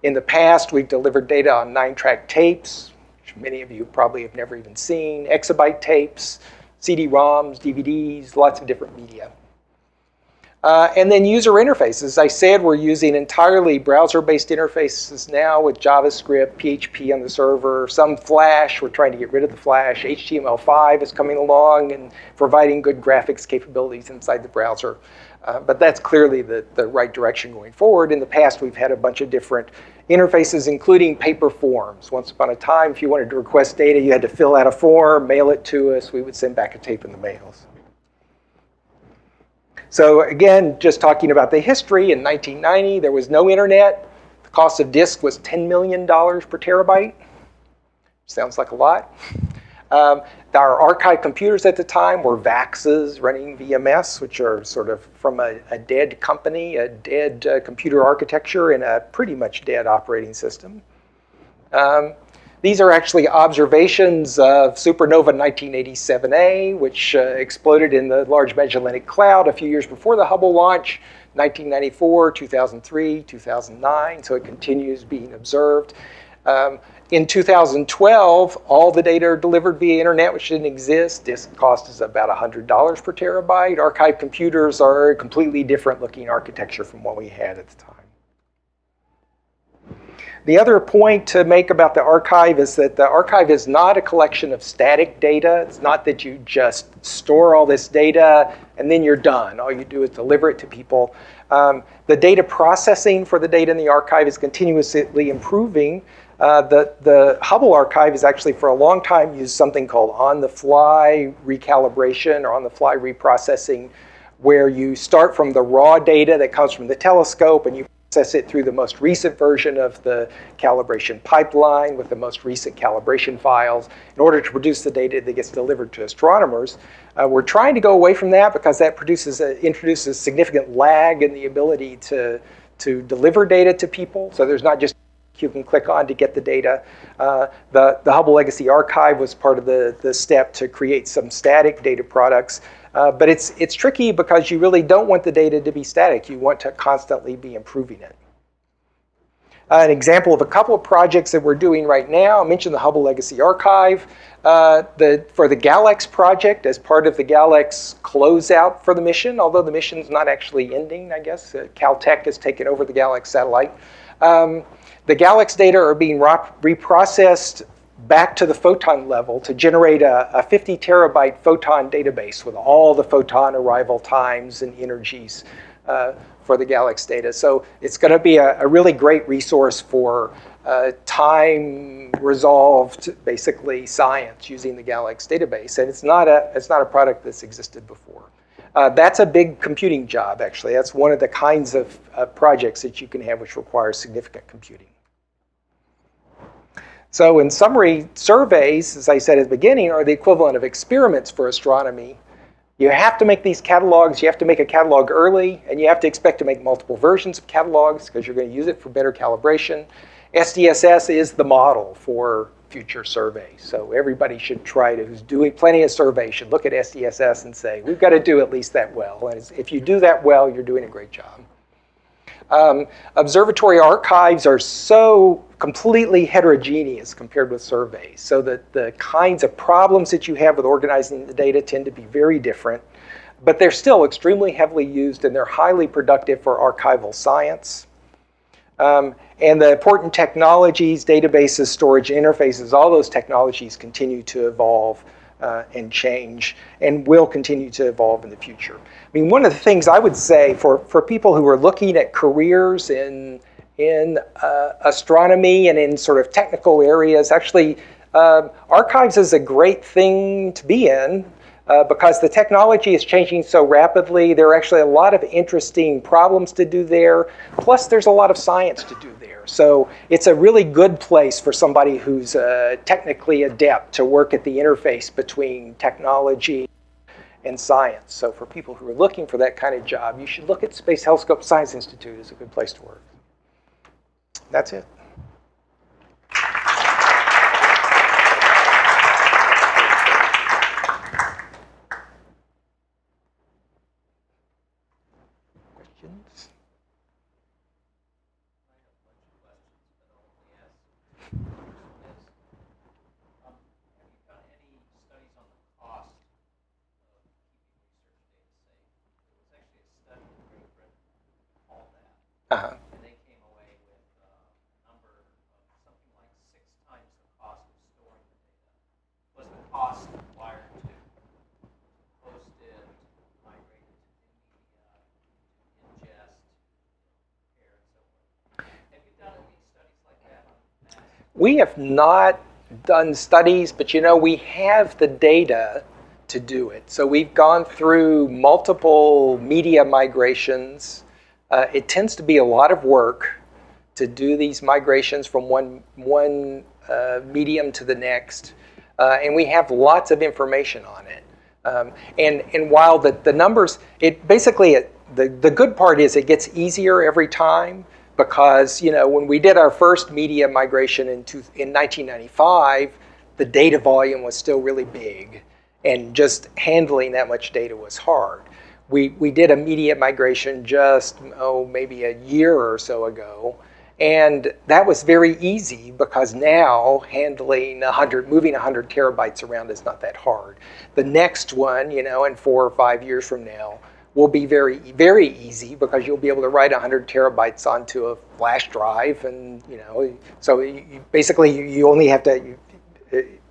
In the past, we've delivered data on 9-track tapes, which many of you probably have never even seen, exabyte tapes, CD-ROMs, DVDs, lots of different media. And then user interfaces. As I said, we're using entirely browser-based interfaces now with JavaScript, PHP on the server, some Flash. We're trying to get rid of the Flash. HTML5 is coming along and providing good graphics capabilities inside the browser. But that's clearly the right direction going forward. In the past, we've had a bunch of different interfaces, including paper forms. Once upon a time, if you wanted to request data, you had to fill out a form, mail it to us. We would send back a tape in the mail. So again, just talking about the history, in 1990, there was no internet. The cost of disk was $10 million per terabyte. Sounds like a lot. Our archive computers at the time were VAXs running VMS, which are sort of from a dead company, a dead computer architecture, and a pretty much dead operating system. These are actually observations of supernova 1987A, which exploded in the Large Magellanic Cloud a few years before the Hubble launch, 1994, 2003, 2009, so it continues being observed. In 2012, all the data are delivered via internet, which didn't exist. Disk cost is about $100 per terabyte. Archive computers are a completely different looking architecture from what we had at the time. The other point to make about the archive is that the archive is not a collection of static data. It's not that you just store all this data and then you're done. All you do is deliver it to people. The data processing for the data in the archive is continuously improving. The Hubble Archive has actually for a long time used something called on-the-fly recalibration or on-the-fly reprocessing, where you start from the raw data that comes from the telescope and you process it through the most recent version of the calibration pipeline with the most recent calibration files in order to produce the data that gets delivered to astronomers. We're trying to go away from that because that introduces significant lag in the ability to deliver data to people. So there's not just you can click on to get the data. The Hubble Legacy Archive was part of the step to create some static data products. But it's tricky because you really don't want the data to be static. You want to constantly be improving it. An example of a couple of projects that we're doing right now, I mentioned the Hubble Legacy Archive. For the GALEX project, as part of the GALEX closeout for the mission, although the mission's not actually ending, I guess. Caltech has taken over the GALEX satellite. The GALEX data are being reprocessed back to the photon level to generate a 50 terabyte photon database with all the photon arrival times and energies for the GALEX data. So it's going to be a really great resource for time-resolved, basically, science using the GALEX database. And it's not a product that's existed before. That's a big computing job, actually. That's one of the kinds of projects that you can have which requires significant computing. So in summary, surveys, as I said at the beginning, are the equivalent of experiments for astronomy. You have to make these catalogs. You have to make a catalog early, and you have to expect to make multiple versions of catalogs because you're going to use it for better calibration. SDSS is the model for future surveys. So everybody should try to, who's doing plenty of surveys, should look at SDSS and say, we've got to do at least that well. And if you do that well, you're doing a great job. Observatory archives are so completely heterogeneous compared with surveys, so that the kinds of problems that you have with organizing the data tend to be very different, but they're still extremely heavily used and they're highly productive for archival science. And the important technologies, databases, storage interfaces, all those technologies continue to evolve and change and will continue to evolve in the future. I mean, one of the things I would say for people who are looking at careers in astronomy and in sort of technical areas, actually, archives is a great thing to be in because the technology is changing so rapidly. There are actually a lot of interesting problems to do there. Plus, there's a lot of science to do there. So it's a really good place for somebody who's technically adept to work at the interface between technology and science. So for people who are looking for that kind of job, you should look at Space Telescope Science Institute as a good place to work. That's it. Questions? Study We have not done studies, but we have the data to do it. So we've gone through multiple media migrations. It tends to be a lot of work to do these migrations from one medium to the next. And we have lots of information on it. And while the numbers, the good part is it gets easier every time, because when we did our first media migration in 1995, the data volume was still really big, and just handling that much data was hard. We did a media migration just maybe a year or so ago, and that was very easy, because now moving 100 terabytes around is not that hard. The next one, in 4 or 5 years from now, will be very, very easy, because you'll be able to write 100 terabytes onto a flash drive, and so you only have to.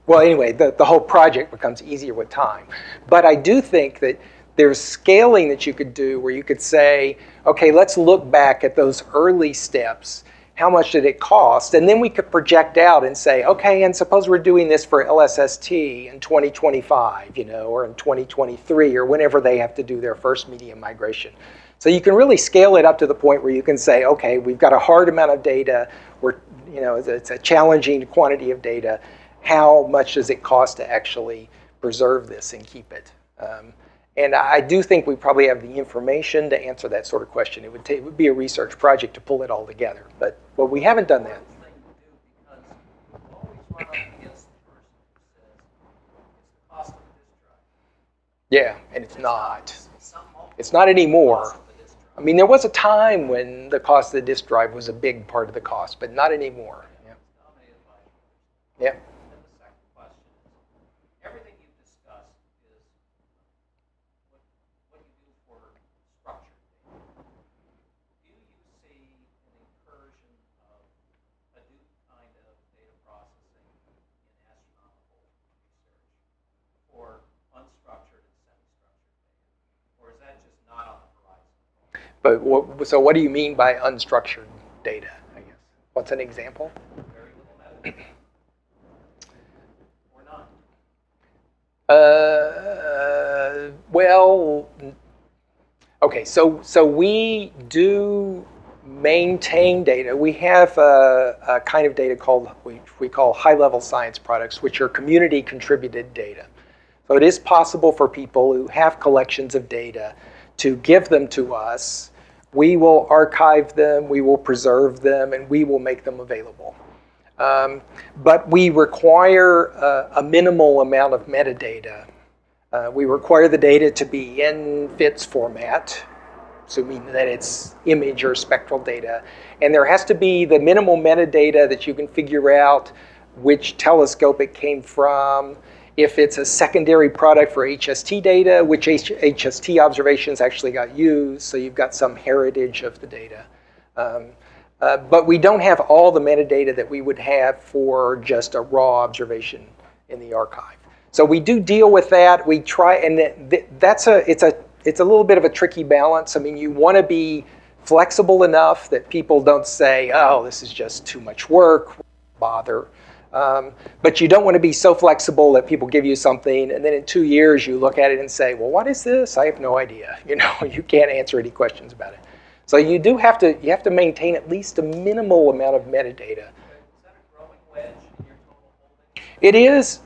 Well, anyway, the whole project becomes easier with time. But I do think that there's scaling that you could do, where you could say, okay, let's look back at those early steps. How much did it cost? And then we could project out and say, okay, and suppose we're doing this for LSST in 2025, or in 2023, or whenever they have to do their first media migration. So you can really scale it up to the point where you can say, okay, we've got a hard amount of data. It's a challenging quantity of data. How much does it cost to actually preserve this and keep it? And I do think we probably have the information to answer that sort of question. It would be a research project to pull it all together, but we haven't done that. Yeah, and it's not. It's not anymore. I mean, there was a time when the cost of the disk drive was a big part of the cost, but not anymore. Yeah. But so what do you mean by unstructured data, I guess? What's an example? Very little metadata. Or none. Well, okay, so we do maintain data. We have a kind of data we call high-level science products, which are community-contributed data. So it is possible for people who have collections of data to give them to us. We will archive them, we will preserve them, and we will make them available. But we require a minimal amount of metadata. We require the data to be in FITS format, so meaning that it's image or spectral data. And there has to be the minimal metadata that you can figure out which telescope it came from, if it's a secondary product for HST data, which HST observations actually got used, so you've got some heritage of the data. But we don't have all the metadata that we would have for just a raw observation in the archive. So we do deal with that. We try, and it's a little bit of a tricky balance. I mean, you want to be flexible enough that people don't say, oh, this is just too much work, bother. But you don't want to be so flexible that people give you something, and then in 2 years you look at it and say, well, what is this? I have no idea. You can't answer any questions about it. So you have to maintain at least a minimal amount of metadata. Is that a growing wedge in your total holdings? It is.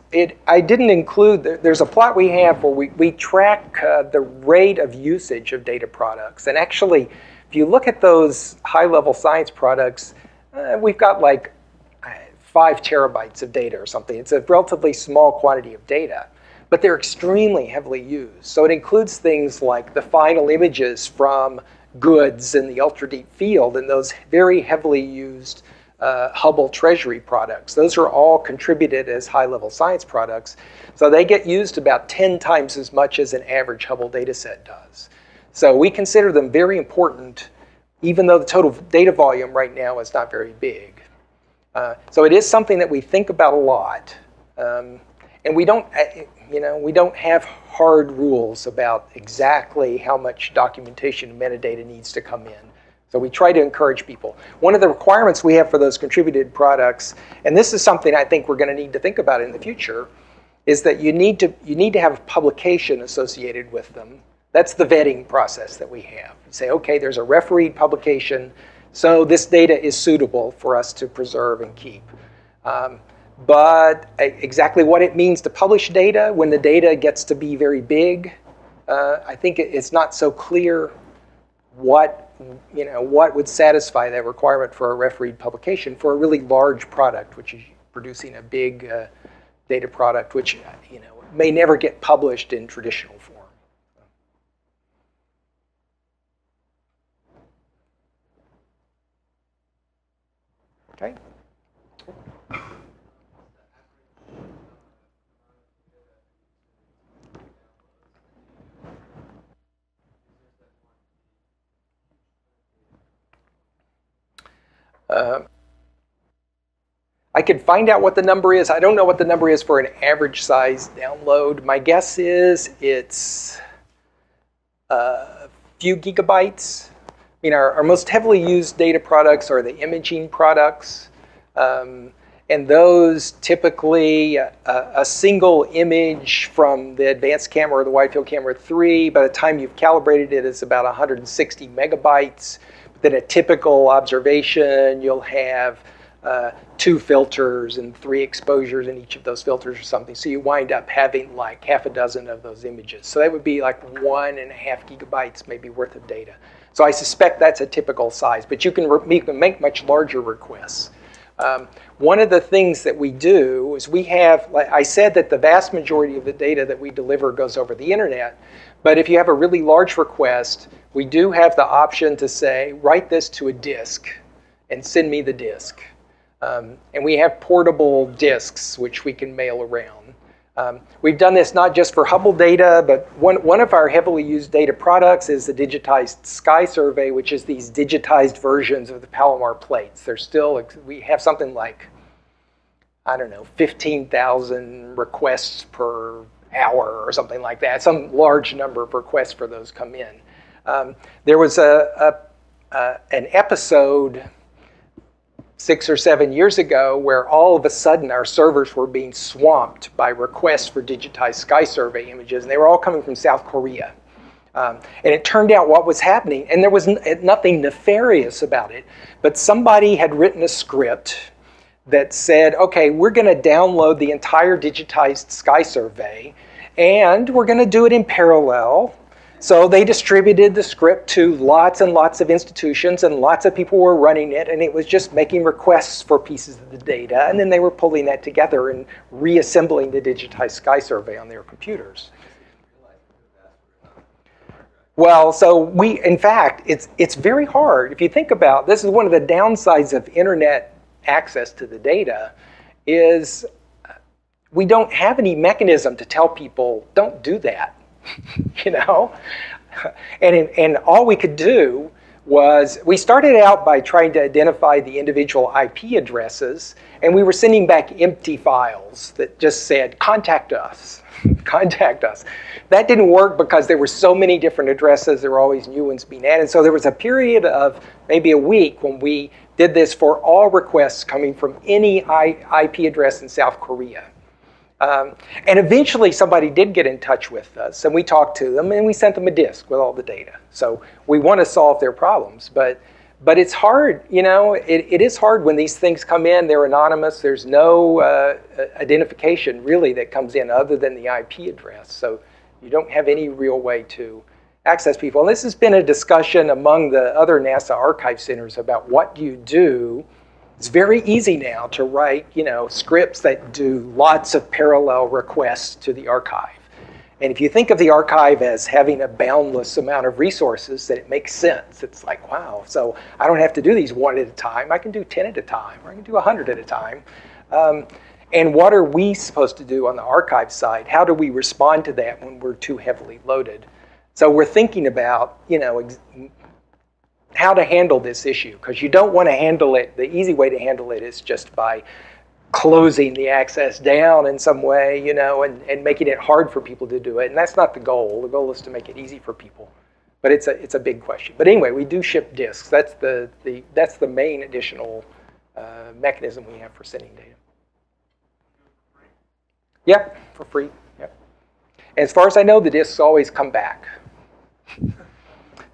I didn't include, there's a plot we have where we track the rate of usage of data products. And actually, if you look at those high-level science products, we've got like 5 terabytes of data or something. It's a relatively small quantity of data, but they're extremely heavily used. So it includes things like the final images from goods in the ultra-deep field and those very heavily used Hubble Treasury products. Those are all contributed as high-level science products. So they get used about 10 times as much as an average Hubble data set does. So we consider them very important, even though the total data volume right now is not very big. So it is something that we think about a lot, and we don't have hard rules about exactly how much documentation and metadata needs to come in. So we try to encourage people. One of the requirements we have for those contributed products, and this is something I think we're going to need to think about in the future, is that you need to have a publication associated with them. That's the vetting process that we have. You say, okay, there's a refereed publication, so this data is suitable for us to preserve and keep. But exactly what it means to publish data when the data gets to be very big, I think it's not so clear what would satisfy that requirement for a refereed publication for a really large product, which is producing a big data product, which may never get published in traditional form. Okay. I could find out what the number is. I don't know what the number is for an average size download. My guess is it's a few gigabytes. I mean, our most heavily used data products are the imaging products. And those typically, a single image from the advanced camera or the wide field camera 3, by the time you've calibrated it, is about 160 megabytes. But then a typical observation, you'll have 2 filters and 3 exposures in each of those filters or something. So you wind up having like half a dozen of those images. So that would be like 1.5 gigabytes maybe worth of data. So I suspect that's a typical size, but you can make much larger requests. One of the things that we do is we have, like I said, that the vast majority of the data that we deliver goes over the internet. But if you have a really large request, we do have the option to say, write this to a disk and send me the disk. And we have portable disks which we can mail around. We've done this not just for Hubble data, but one of our heavily used data products is the digitized sky survey, which is these digitized versions of the Palomar plates. They're still, we have something like, I don't know, 15,000 requests per hour or something like that. Some large number of requests for those come in. There was an episode 6 or 7 years ago where all of a sudden our servers were being swamped by requests for digitized sky survey images, and they were all coming from South Korea. And it turned out what was happening, and there was nothing nefarious about it, but somebody had written a script that said, okay, we're going to download the entire digitized sky survey, and we're going to do it in parallel. So they distributed the script to lots and lots of institutions, and lots of people were running it, and it was just making requests for pieces of the data, and then they were pulling that together and reassembling the digitized sky survey on their computers. Well, so in fact, it's very hard. If you think about, this is one of the downsides of internet access to the data, is we don't have any mechanism to tell people, don't do that. And all we could do was, we started out by trying to identify the individual IP addresses, and we were sending back empty files that just said, contact us, contact us. That didn't work because there were so many different addresses, there were always new ones being added. So there was a period of maybe a week when we did this for all requests coming from any IP address in South Korea. And eventually somebody did get in touch with us, and we talked to them, and we sent them a disk with all the data. So we want to solve their problems, but it's hard, it is hard when these things come in, they're anonymous, there's no identification really that comes in other than the IP address. So you don't have any real way to access people. And this has been a discussion among the other NASA archive centers about what do you do. It's very easy now to write, scripts that do lots of parallel requests to the archive. And if you think of the archive as having a boundless amount of resources, then it makes sense. It's like, wow, so I don't have to do these 1 at a time. I can do 10 at a time, or I can do 100 at a time. And what are we supposed to do on the archive side? How do we respond to that when we're too heavily loaded? So we're thinking about, how to handle this issue, because you don't want to handle it. The easy way to handle it is just by closing the access down in some way, and making it hard for people to do it. And that's not the goal. The goal is to make it easy for people. But it's a big question. But anyway, we do ship disks. That's the main additional mechanism we have for sending data. Yep, for free. Yep. As far as I know, the disks always come back.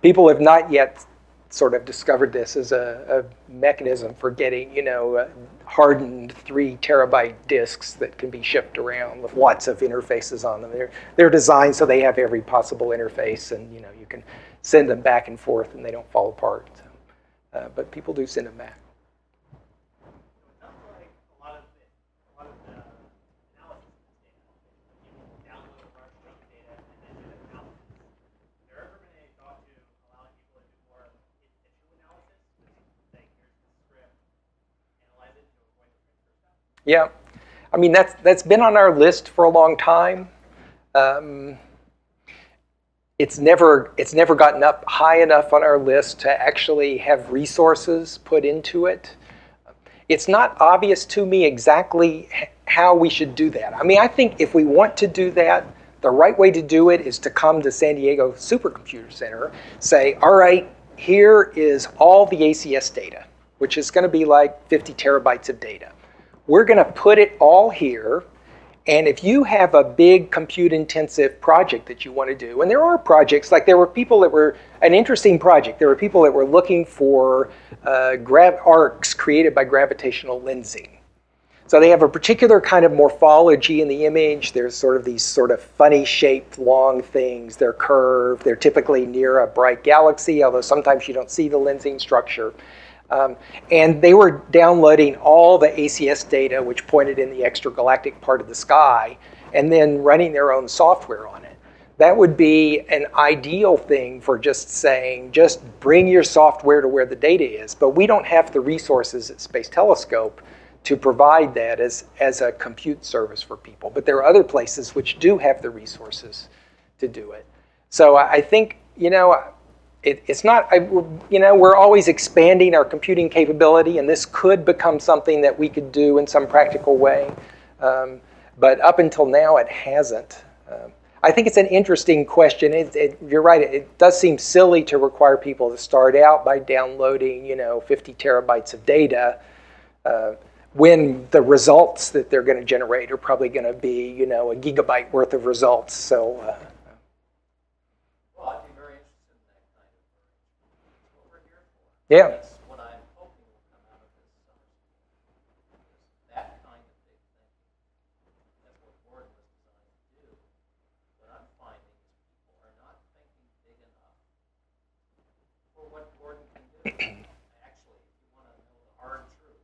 People have not yet sort of discovered this as a mechanism for getting, hardened 3 terabyte disks that can be shipped around with lots of interfaces on them. They're designed so they have every possible interface, and you can send them back and forth and they don't fall apart. So, but people do send them back. Yeah, I mean that's been on our list for a long time. It's never gotten up high enough on our list to actually have resources put into it. It's not obvious to me exactly how we should do that. I mean, I think if we want to do that, the right way to do it is to come to San Diego Supercomputer Center, say, all right, here is all the ACS data, which is going to be like 50 terabytes of data. We're going to put it all here, and if you have a big compute-intensive project that you want to do, and there are projects, like there were people that were, an interesting project, there were people that were looking for arcs created by gravitational lensing. So they have a particular kind of morphology in the image. There's sort of these sort of funny-shaped long things. They're curved. They're typically near a bright galaxy, although sometimes you don't see the lensing structure. And they were downloading all the ACS data, which pointed in the extragalactic part of the sky, and then running their own software on it. That would be an ideal thing for just saying, just bring your software to where the data is. But we don't have the resources at Space Telescope to provide that as a compute service for people. But there are other places which do have the resources to do it. So I think, it's not, we're always expanding our computing capability, and this could become something that we could do in some practical way. But up until now, it hasn't. I think it's an interesting question. You're right, it does seem silly to require people to start out by downloading, 50 terabytes of data when the results that they're going to generate are probably going to be, a gigabyte worth of results. So. Yeah. That's what I'm hoping will come out of this summer school. That kind of big thinking. That's what Gordon was designed to do. What I'm finding is people are not thinking big enough for what Gordon can do. Actually, if you want to know the hard truth,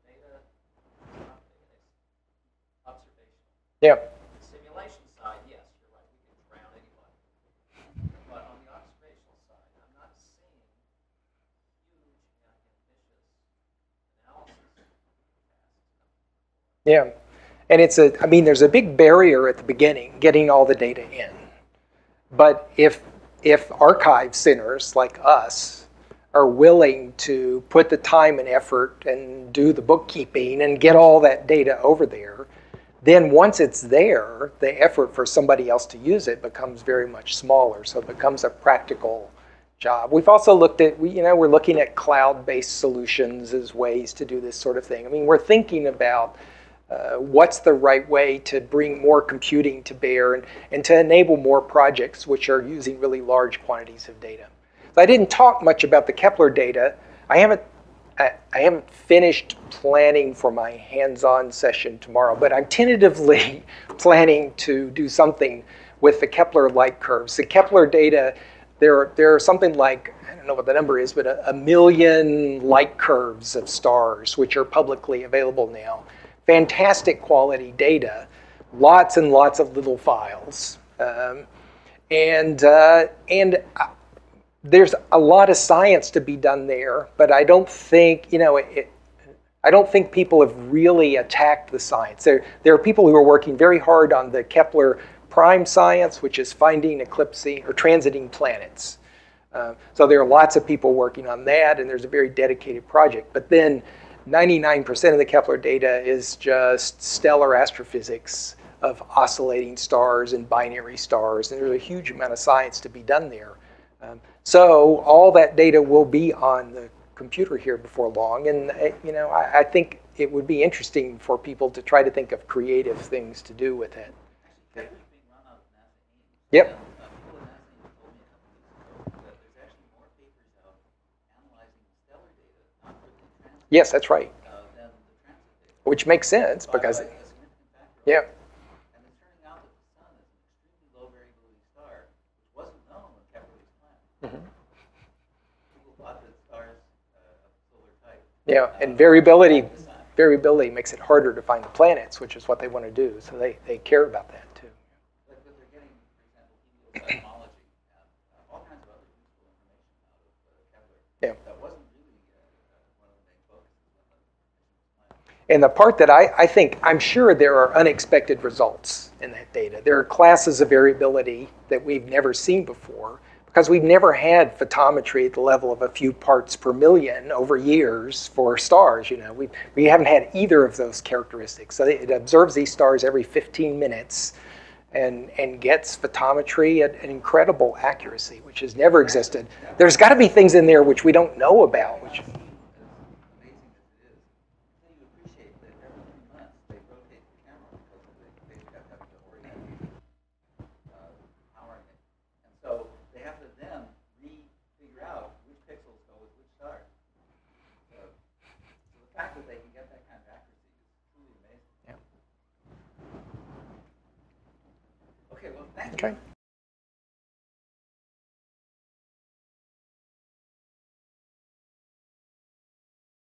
data is not big. It's observational. Yeah. The simulation side, yes, you're right. We can drown anybody. But on the observational side, I'm not seeing yeah, and there's a big barrier at the beginning, getting all the data in. But if archive centers like us are willing to put the time and effort and do the bookkeeping and get all that data over there, then once it's there, the effort for somebody else to use it becomes very much smaller. So it becomes a practical job. We've also looked at, we're looking at cloud-based solutions as ways to do this sort of thing. I mean, we're thinking about what's the right way to bring more computing to bear and to enable more projects which are using really large quantities of data. So I didn't talk much about the Kepler data. I haven't finished planning for my hands-on session tomorrow, but I'm tentatively planning to do something with the Kepler light curves. The Kepler data, there are something like, I don't know what the number is, but a million light curves of stars which are publicly available now. Fantastic quality data, lots and lots of little files. And there's a lot of science to be done there, but I don't think, I don't think people have really attacked the science. There are people who are working very hard on the Kepler prime science, which is finding, eclipsing, or transiting planets. So there are lots of people working on that, and there's a very dedicated project. But then 99% of the Kepler data is just stellar astrophysics, of oscillating stars and binary stars, and there's a huge amount of science to be done there. So all that data will be on the computer here before long, and I think it would be interesting for people to try to think of creative things to do with it. Actually, Kepler's being run out of NASA Ames. Yep. People at NASA Ames told me a couple weeks ago that there's actually more papers out analyzing stellar data, not for the transit, Yes, that's right. than the transit data. Which makes sense because, By a significant factor. yeah. And it's turning out that the sun is an extremely low variability star, which wasn't known when Kepler was planned. People thought that stars of solar type. Yeah, and variability makes it harder to find the planets, which is what they want to do. So they care about that too. But they're getting, for example, heliocosmology and all kinds of other useful information out of Kepler. Yeah. That wasn't really one of the main focuses when the mission was planned. And the part that I'm sure there are unexpected results in that data. There are classes of variability that we've never seen before because we've never had photometry at the level of a few parts per million over years for stars. We haven't had either of those characteristics. So it observes these stars every 15 minutes and gets photometry at an incredible accuracy, which has never existed. There's got to be things in there which we don't know about. Which, As amazing as it is, then you appreciate that every 3 months they rotate the camera because they have to orient powering it. And so they have to then figure out which pixels go with which stars. So the fact that they can get that kind of accuracy is truly amazing. Yeah. Okay, well, thank you. Okay.